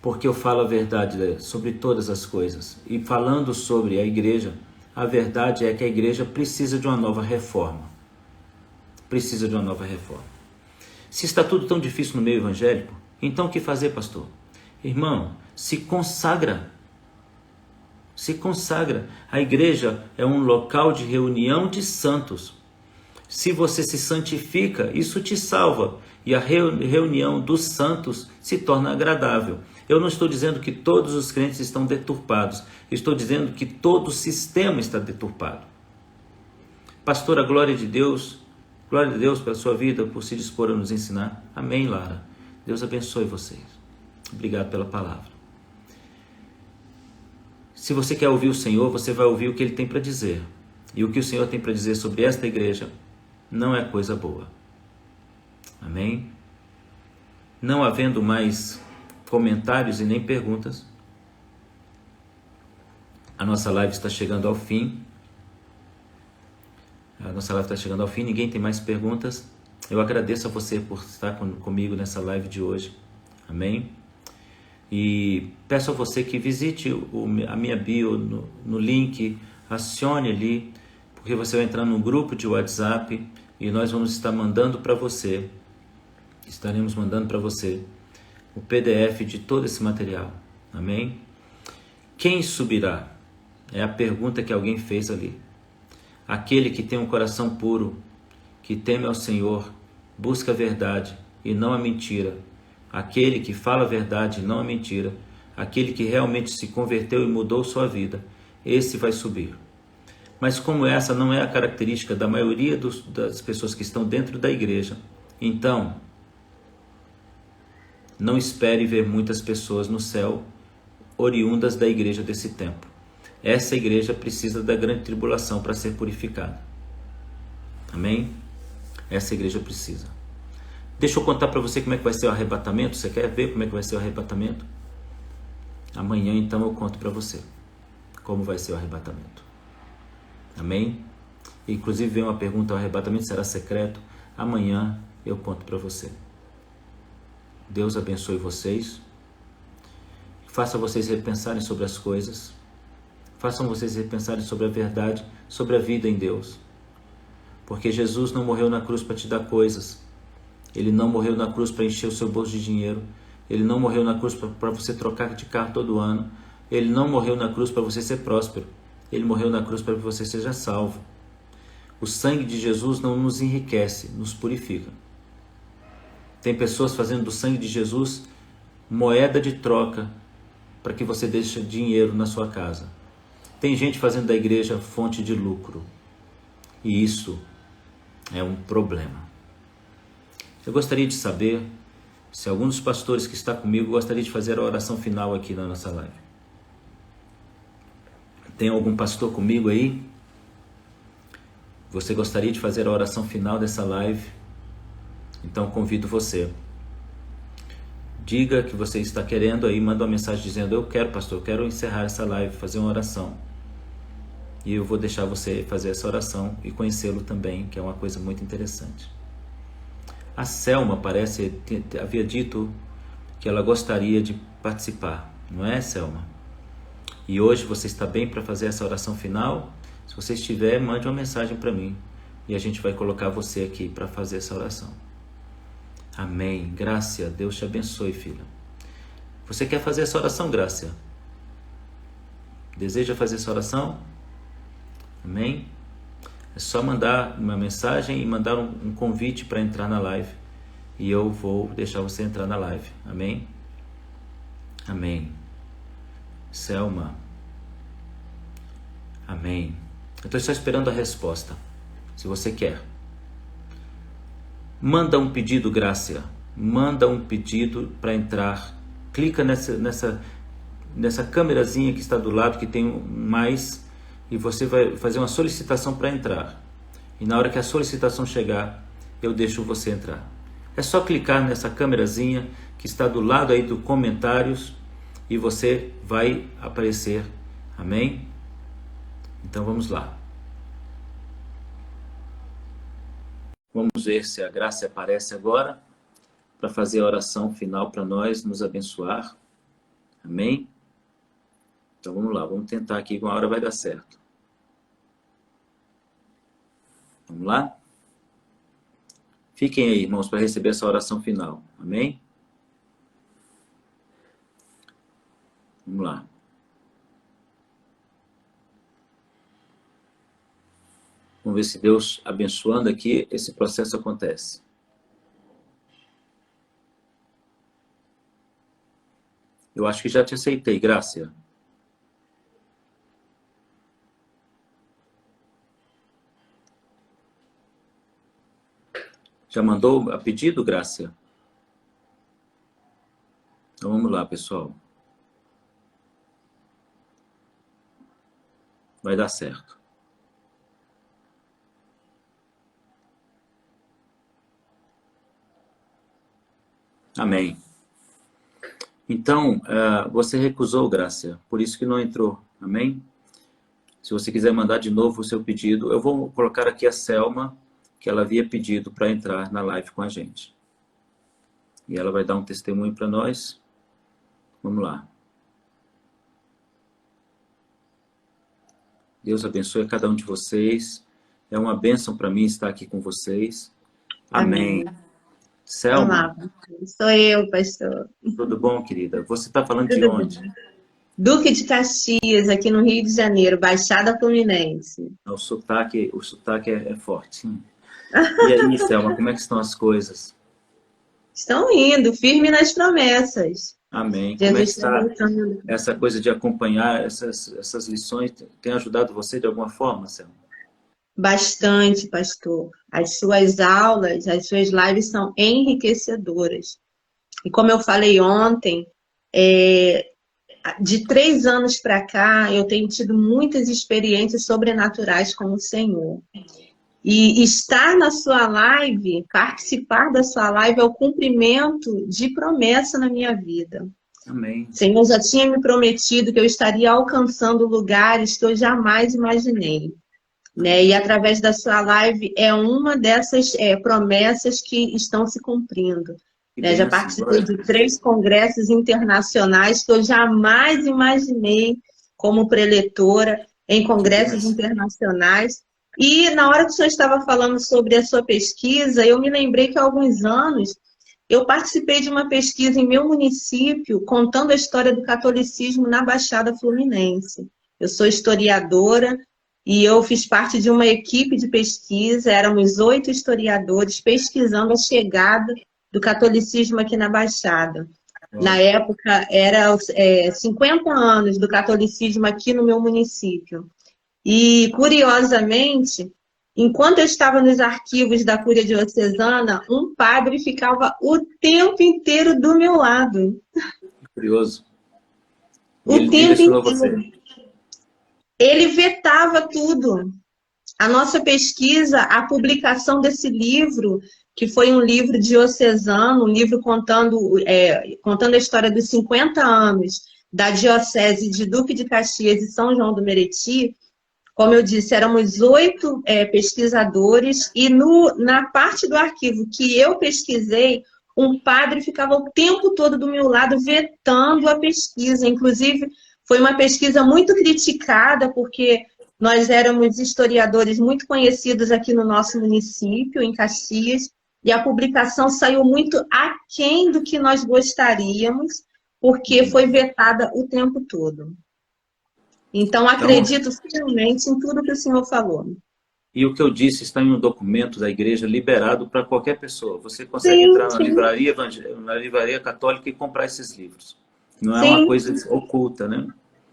[SPEAKER 1] porque eu falo a verdade sobre todas as coisas. E falando sobre a igreja, a verdade é que a igreja precisa de uma nova reforma. Precisa de uma nova reforma. Se está tudo tão difícil no meio evangélico, então o que fazer, pastor? Irmão, se consagra. Se consagra. A igreja é um local de reunião de santos. Se você se santifica, isso te salva. E a reunião dos santos se torna agradável. Eu não estou dizendo que todos os crentes estão deturpados. Estou dizendo que todo o sistema está deturpado. Pastor, a glória de Deus pela sua vida, por se dispor a nos ensinar. Amém, Lara. Deus abençoe vocês. Obrigado pela palavra. Se você quer ouvir o Senhor, você vai ouvir o que Ele tem para dizer. E o que o Senhor tem para dizer sobre esta igreja não é coisa boa. Amém? Não havendo mais comentários e nem perguntas, a nossa live está chegando ao fim. Ninguém tem mais perguntas. Eu agradeço a você por estar comigo nessa live de hoje. Amém? E peço a você que visite a minha bio no link, acione ali, porque você vai entrar num grupo de WhatsApp e nós vamos estar mandando para você, estaremos mandando para você o PDF de todo esse material. Amém? Quem subirá? É a pergunta que alguém fez ali. Aquele que tem um coração puro, que teme ao Senhor, busca a verdade e não a mentira. Aquele que fala a verdade e não a mentira. Aquele que realmente se converteu e mudou sua vida. Esse vai subir. Mas como essa não é a característica da maioria das pessoas que estão dentro da igreja, então não espere ver muitas pessoas no céu oriundas da igreja desse tempo. Essa igreja precisa da grande tribulação para ser purificada. Amém? Essa igreja precisa. Deixa eu contar para você como é que vai ser o arrebatamento. Você quer ver como é que vai ser o arrebatamento? Amanhã então eu conto para você como vai ser o arrebatamento. Amém? Inclusive veio uma pergunta, o arrebatamento será secreto? Amanhã eu conto para você. Deus abençoe vocês. Faça vocês repensarem sobre as coisas. Façam vocês repensarem sobre a verdade, sobre a vida em Deus. Porque Jesus não morreu na cruz para te dar coisas. Ele não morreu na cruz para encher o seu bolso de dinheiro. Ele não morreu na cruz para você trocar de carro todo ano. Ele não morreu na cruz para você ser próspero. Ele morreu na cruz para que você seja salvo. O sangue de Jesus não nos enriquece, nos purifica. Tem pessoas fazendo do sangue de Jesus moeda de troca para que você deixe dinheiro na sua casa. Tem gente fazendo da igreja fonte de lucro. E isso é um problema. Eu gostaria de saber se algum dos pastores que está comigo gostaria de fazer a oração final aqui na nossa live. Tem algum pastor comigo aí? Você gostaria de fazer a oração final dessa live? Então convido você. Diga que você está querendo aí, manda uma mensagem dizendo: eu quero, pastor, eu quero encerrar essa live, fazer uma oração. E eu vou deixar você fazer essa oração e conhecê-lo também, que é uma coisa muito interessante. A Selma havia dito que ela gostaria de participar, não é, Selma? E hoje você está bem para fazer essa oração final? Se você estiver, mande uma mensagem para mim e a gente vai colocar você aqui para fazer essa oração. Amém. Grácia, Deus te abençoe, filha. Você quer fazer essa oração, Grácia? Deseja fazer essa oração? Amém? É só mandar uma mensagem e mandar um convite para entrar na live. E eu vou deixar você entrar na live. Amém? Amém. Selma. Amém. Eu estou só esperando a resposta. Se você quer. Manda um pedido, Grácia. Manda um pedido para entrar. Clica nessa câmerazinha que está do lado, que tem um mais, e você vai fazer uma solicitação para entrar. E na hora que a solicitação chegar, eu deixo você entrar. É só clicar nessa câmerazinha que está do lado aí do comentários e você vai aparecer. Amém? Então vamos lá. Vamos ver se a Grácia aparece agora para fazer a oração final para nós, nos abençoar. Amém? Então vamos lá, vamos tentar aqui, uma hora vai dar certo. Vamos lá? Fiquem aí, irmãos, para receber essa oração final. Amém? Vamos lá. Vamos ver se Deus, abençoando aqui, esse processo acontece. Eu acho que já te aceitei, Grácia. Já mandou a pedido, Grácia? Então vamos lá, pessoal. Vai dar certo. Amém. Então, você recusou, Grácia, por isso que não entrou. Amém? Se você quiser mandar de novo o seu pedido, eu vou colocar aqui a Selma, que ela havia pedido para entrar na live com a gente. E ela vai dar um testemunho para nós. Vamos lá. Deus abençoe a cada um de vocês. É uma bênção para mim estar aqui com vocês. Amém. Selma.
[SPEAKER 2] Olá, sou eu, pastor.
[SPEAKER 1] Tudo bom, querida? Você está falando de onde?
[SPEAKER 2] Duque de Caxias, aqui no Rio de Janeiro, Baixada Fluminense.
[SPEAKER 1] O sotaque é forte. E aí, Selma, como é que estão as coisas?
[SPEAKER 2] Estão indo, firme nas promessas.
[SPEAKER 1] Amém.
[SPEAKER 2] Jesus
[SPEAKER 1] Como é que está essa coisa de acompanhar essas lições? Tem ajudado você de alguma forma, Selma?
[SPEAKER 2] Bastante, pastor. As suas aulas, as suas lives são enriquecedoras. E como eu falei ontem, de 3 anos para cá, eu tenho tido muitas experiências sobrenaturais com o Senhor. E estar na sua live, participar da sua live é o cumprimento de promessa na minha vida.
[SPEAKER 1] Amém.
[SPEAKER 2] O Senhor já tinha me prometido que eu estaria alcançando lugares que eu jamais imaginei. Né? E através da sua live é uma dessas promessas que estão se cumprindo. Né? Já participei de 3 congressos internacionais que eu jamais imaginei como preletora em congressos internacionais. E na hora que o senhor estava falando sobre a sua pesquisa, eu me lembrei que há alguns anos eu participei de uma pesquisa em meu município contando a história do catolicismo na Baixada Fluminense. Eu sou historiadora e eu fiz parte de uma equipe de pesquisa, éramos 8 historiadores pesquisando a chegada do catolicismo aqui na Baixada. Na época, era 50 anos do catolicismo aqui no meu município. E, curiosamente, enquanto eu estava nos arquivos da Cúria Diocesana, um padre ficava o tempo inteiro do meu lado.
[SPEAKER 1] Curioso.
[SPEAKER 2] O tempo inteiro. ele vetava tudo. A nossa pesquisa, a publicação desse livro, que foi um livro diocesano, um livro contando a história dos 50 anos da Diocese de Duque de Caxias e São João do Meriti. Como eu disse, éramos 8 pesquisadores, e na parte do arquivo que eu pesquisei, um padre ficava o tempo todo do meu lado vetando a pesquisa. Inclusive, foi uma pesquisa muito criticada, porque nós éramos historiadores muito conhecidos aqui no nosso município, em Caxias, e a publicação saiu muito aquém do que nós gostaríamos, porque foi vetada o tempo todo. Então, acredito fielmente em tudo que o senhor falou.
[SPEAKER 1] E o que eu disse está em um documento da igreja liberado para qualquer pessoa. Você consegue
[SPEAKER 2] Sim,
[SPEAKER 1] entrar
[SPEAKER 2] sim.
[SPEAKER 1] na livraria católica e comprar esses livros. Não é uma
[SPEAKER 2] Sim,
[SPEAKER 1] coisa oculta, né?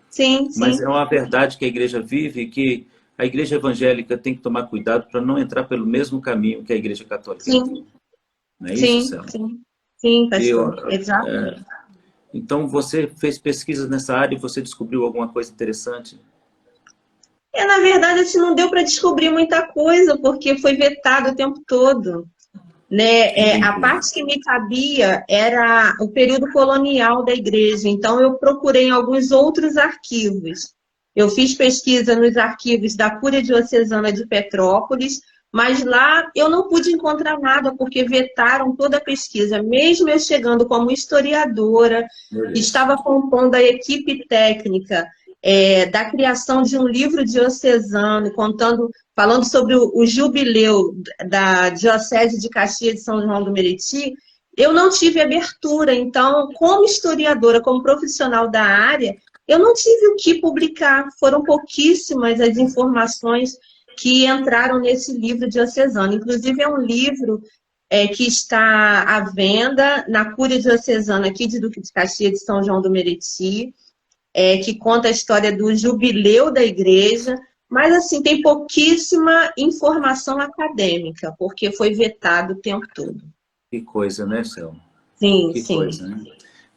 [SPEAKER 2] sim,
[SPEAKER 1] Mas
[SPEAKER 2] sim.
[SPEAKER 1] é uma verdade que a igreja vive e que a igreja evangélica tem que tomar cuidado para não entrar pelo mesmo caminho que a igreja católica entrou.
[SPEAKER 2] Sim,
[SPEAKER 1] Não é isso,
[SPEAKER 2] sim,
[SPEAKER 1] Selma?
[SPEAKER 2] sim. Sim,
[SPEAKER 1] Eu,
[SPEAKER 2] pastor. Exatamente.
[SPEAKER 1] então, você fez pesquisas nessa área e você descobriu alguma coisa interessante?
[SPEAKER 2] Na verdade, assim, não deu para descobrir muita coisa, porque foi vetado o tempo todo. Né? A
[SPEAKER 1] Entendi.
[SPEAKER 2] parte que me cabia era o período colonial da igreja, então eu procurei em alguns outros arquivos. Eu fiz pesquisa nos arquivos da Cúria Diocesana de Petrópolis, mas lá eu não pude encontrar nada, porque vetaram toda a pesquisa. Mesmo eu chegando como historiadora,
[SPEAKER 1] Meu Deus.
[SPEAKER 2] estava compondo a equipe técnica da criação de um livro diocesano, falando sobre o jubileu da Diocese de Caxias de São João do Meriti. Eu não tive abertura. Então, como historiadora, como profissional da área, eu não tive o que publicar. Foram pouquíssimas as informações que entraram nesse livro diocesano. Inclusive, é um livro que está à venda na Cúria Diocesana aqui de Duque de Caxias de São João do Meriti, que conta a história do jubileu da igreja, mas assim, tem pouquíssima informação acadêmica, porque foi vetado o tempo todo.
[SPEAKER 1] Que coisa, né, Selma?
[SPEAKER 2] Sim,
[SPEAKER 1] Que
[SPEAKER 2] sim,
[SPEAKER 1] coisa, né?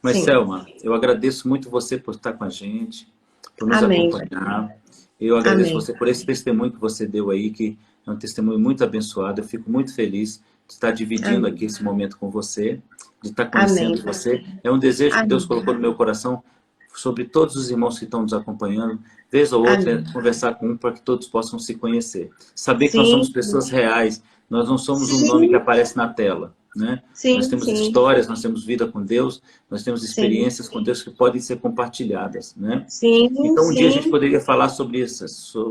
[SPEAKER 1] Mas,
[SPEAKER 2] sim.
[SPEAKER 1] Selma, eu agradeço muito você por estar com a gente, por nos
[SPEAKER 2] Amém.
[SPEAKER 1] acompanhar. Eu agradeço
[SPEAKER 2] Amém.
[SPEAKER 1] você por esse testemunho que você deu aí, que é um testemunho muito abençoado. Eu fico muito feliz de estar dividindo
[SPEAKER 2] Amém.
[SPEAKER 1] aqui esse momento com você, de estar
[SPEAKER 2] Amém.
[SPEAKER 1] conhecendo você. É um desejo que Deus
[SPEAKER 2] Amém.
[SPEAKER 1] colocou no meu coração sobre todos os irmãos que estão nos acompanhando, vez ou outra,
[SPEAKER 2] Amém.
[SPEAKER 1] conversar com um para que todos possam se conhecer. Saber que nós somos
[SPEAKER 2] Sim,
[SPEAKER 1] pessoas reais, nós não somos um nome que
[SPEAKER 2] sim,
[SPEAKER 1] aparece na tela, né? Nós
[SPEAKER 2] sim,
[SPEAKER 1] temos
[SPEAKER 2] sim,
[SPEAKER 1] histórias, nós temos vida com Deus, nós temos
[SPEAKER 2] sim,
[SPEAKER 1] experiências com Deus que podem ser compartilhadas, né?
[SPEAKER 2] sim,
[SPEAKER 1] Então, um dia a gente
[SPEAKER 2] sim,
[SPEAKER 1] poderia falar sobre isso,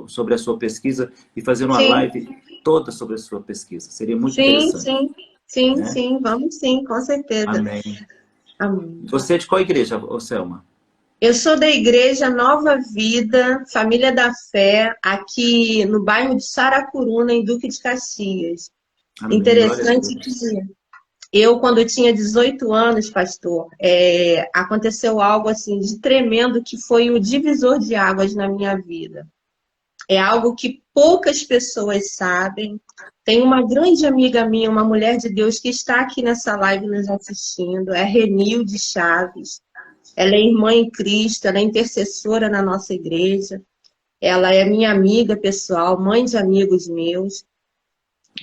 [SPEAKER 1] sobre a sua pesquisa e fazer uma
[SPEAKER 2] sim,
[SPEAKER 1] live toda sobre a sua pesquisa. Seria muito
[SPEAKER 2] sim,
[SPEAKER 1] interessante,
[SPEAKER 2] sim, sim,
[SPEAKER 1] né?
[SPEAKER 2] sim, vamos sim, com certeza.
[SPEAKER 1] Amém.
[SPEAKER 2] Amém.
[SPEAKER 1] Você é de qual igreja, ô Selma?
[SPEAKER 2] Eu sou da Igreja Nova Vida, Família da Fé, aqui no bairro de Saracuruna, em Duque de Caxias.
[SPEAKER 1] Amém, glória a
[SPEAKER 2] Interessante que
[SPEAKER 1] Deus.
[SPEAKER 2] eu, quando eu tinha 18 anos, pastor, aconteceu algo assim de tremendo, que foi o divisor de águas na minha vida. É algo que poucas pessoas sabem. Tem uma grande amiga minha, uma mulher de Deus, que está aqui nessa live nos assistindo, é Renilde Chaves. Ela é irmã em Cristo, ela é intercessora na nossa igreja. Ela é minha amiga pessoal, mãe de amigos meus.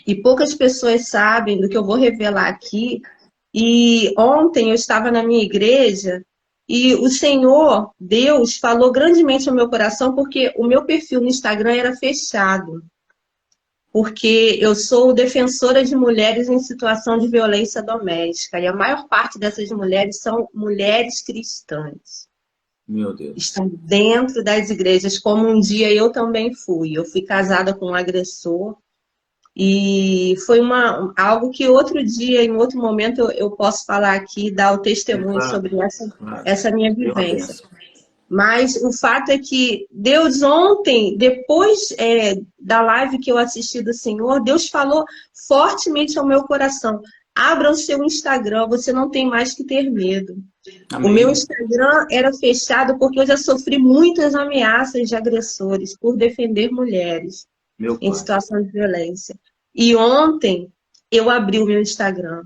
[SPEAKER 2] E poucas pessoas sabem do que eu vou revelar aqui. E ontem eu estava na minha igreja e o Senhor, Deus, falou grandemente ao meu coração, porque o meu perfil no Instagram era fechado. Porque eu sou defensora de mulheres em situação de violência doméstica. E a maior parte dessas mulheres são mulheres cristãs.
[SPEAKER 1] Meu Deus.
[SPEAKER 2] Estão dentro das igrejas, como um dia eu também fui. Eu fui casada com um agressor. E foi algo que outro dia, em outro momento, eu posso falar aqui, dar o
[SPEAKER 1] É
[SPEAKER 2] testemunho
[SPEAKER 1] claro,
[SPEAKER 2] sobre
[SPEAKER 1] claro.
[SPEAKER 2] essa minha
[SPEAKER 1] Foi uma
[SPEAKER 2] vivência.
[SPEAKER 1] benção.
[SPEAKER 2] Mas o fato é que Deus ontem, depois da live que eu assisti do Senhor, Deus falou fortemente ao meu coração: abra o seu Instagram, você não tem mais que ter medo. O meu
[SPEAKER 1] Amém.
[SPEAKER 2] Instagram era fechado porque eu já sofri muitas ameaças de agressores por defender mulheres
[SPEAKER 1] Meu
[SPEAKER 2] em
[SPEAKER 1] Pai.
[SPEAKER 2] situação de violência. E ontem eu abri o meu Instagram.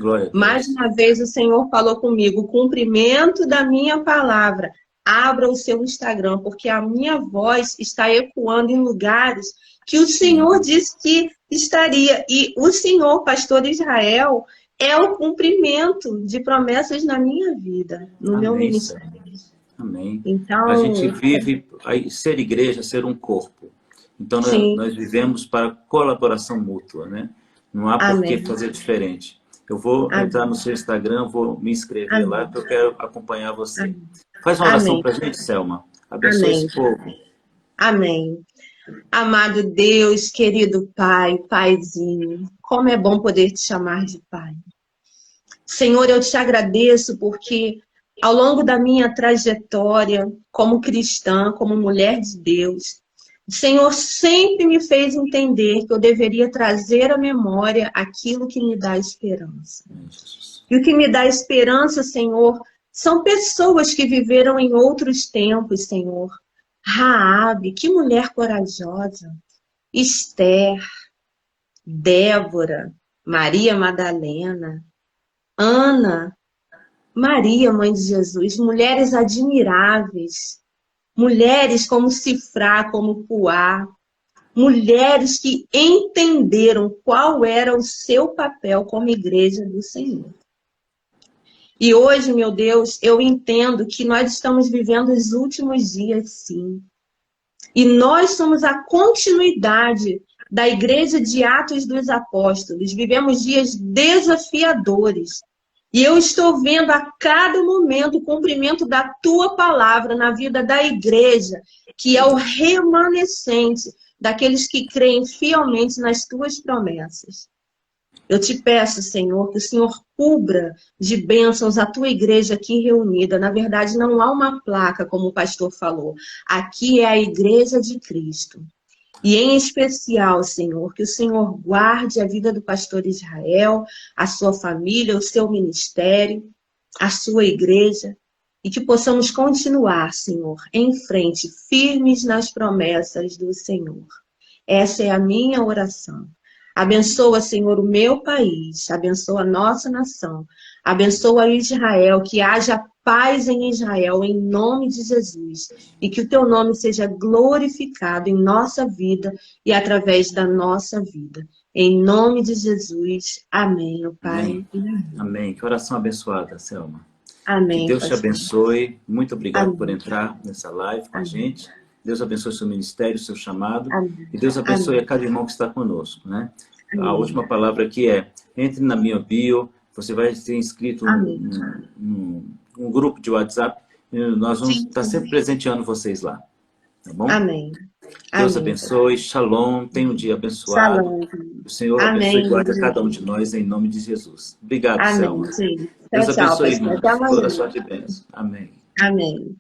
[SPEAKER 1] Glória a
[SPEAKER 2] Mais
[SPEAKER 1] Deus.
[SPEAKER 2] uma vez o Senhor falou comigo: o cumprimento da minha palavra. abra o seu Instagram, porque a minha voz está ecoando em lugares que o Senhor disse que estaria. E o Senhor, pastor Israel, é o cumprimento de promessas na minha vida, no meu
[SPEAKER 1] Amém,
[SPEAKER 2] ministério.
[SPEAKER 1] Senhor. Amém.
[SPEAKER 2] Então,
[SPEAKER 1] A gente vive, ser igreja, ser um corpo. Então,
[SPEAKER 2] sim,
[SPEAKER 1] nós vivemos para colaboração mútua, né? Não há por que
[SPEAKER 2] amém,
[SPEAKER 1] fazer diferente. Eu vou entrar
[SPEAKER 2] amém,
[SPEAKER 1] no seu Instagram, vou me inscrever lá,
[SPEAKER 2] amém,
[SPEAKER 1] porque eu quero acompanhar você.
[SPEAKER 2] amém,
[SPEAKER 1] Faz uma oração
[SPEAKER 2] amém,
[SPEAKER 1] para a gente, Selma. Abençoe
[SPEAKER 2] amém,
[SPEAKER 1] esse povo.
[SPEAKER 2] amém. Amado Deus, querido Pai, Paizinho, como é bom poder te chamar de Pai. Senhor, eu te agradeço porque ao longo da minha trajetória como cristã, como mulher de Deus, o Senhor sempre me fez entender que eu deveria trazer à memória aquilo que me dá esperança.
[SPEAKER 1] Amém, Jesus.
[SPEAKER 2] E o que me dá esperança, Senhor, são pessoas que viveram em outros tempos, Senhor. Raabe, que mulher corajosa. Esther, Débora, Maria Madalena, Ana, Maria, mãe de Jesus, mulheres admiráveis, mulheres como Cifrá, como Puá, mulheres que entenderam qual era o seu papel como igreja do Senhor. E hoje, meu Deus, eu entendo que nós estamos vivendo os últimos dias, sim. E nós somos a continuidade da Igreja de Atos dos Apóstolos. Vivemos dias desafiadores. E eu estou vendo a cada momento o cumprimento da tua palavra na vida da igreja, que é o remanescente daqueles que creem fielmente nas tuas promessas. Eu te peço, Senhor, que o Senhor cubra de bênçãos a tua igreja aqui reunida. Na verdade, não há uma placa, como o pastor falou. Aqui é a igreja de Cristo. E em especial, Senhor, que o Senhor guarde a vida do pastor Israel, a sua família, o seu ministério, a sua igreja, e que possamos continuar, Senhor, em frente, firmes nas promessas do Senhor. Essa é a minha oração. Abençoa, Senhor, o meu país, abençoa a nossa nação, abençoa Israel, que haja paz em Israel, em nome de Jesus, e que o teu nome seja glorificado em nossa vida e através da nossa vida. Em nome de Jesus, amém, ó Pai.
[SPEAKER 1] Amém. Amém. Que oração abençoada, Selma. Que
[SPEAKER 2] Amém,
[SPEAKER 1] Deus te
[SPEAKER 2] pastor.
[SPEAKER 1] abençoe. Muito obrigado por
[SPEAKER 2] Amém.
[SPEAKER 1] entrar nessa live com a
[SPEAKER 2] Amém.
[SPEAKER 1] gente. Deus abençoe seu ministério, seu chamado.
[SPEAKER 2] Amém.
[SPEAKER 1] E Deus abençoe
[SPEAKER 2] Amém.
[SPEAKER 1] a cada irmão que está conosco, né? A
[SPEAKER 2] Amém.
[SPEAKER 1] última palavra aqui é: entre na minha bio, você vai ser inscrito
[SPEAKER 2] Amém.
[SPEAKER 1] num grupo de WhatsApp. E nós vamos estar sempre presenteando vocês lá. Tá bom?
[SPEAKER 2] Amém.
[SPEAKER 1] Deus
[SPEAKER 2] Amém.
[SPEAKER 1] abençoe. Shalom. Tenha um dia abençoado.
[SPEAKER 2] Shalom.
[SPEAKER 1] O Senhor abençoe e guarde a cada um de nós em nome de Jesus. Obrigado,
[SPEAKER 2] Amém,
[SPEAKER 1] Selma.
[SPEAKER 2] sim.
[SPEAKER 1] Deus
[SPEAKER 2] Tchau, tchau,
[SPEAKER 1] abençoe,
[SPEAKER 2] pastor.
[SPEAKER 1] irmãos.
[SPEAKER 2] Até amanhã.
[SPEAKER 1] Toda sorte e bênção. Amém.
[SPEAKER 2] Amém.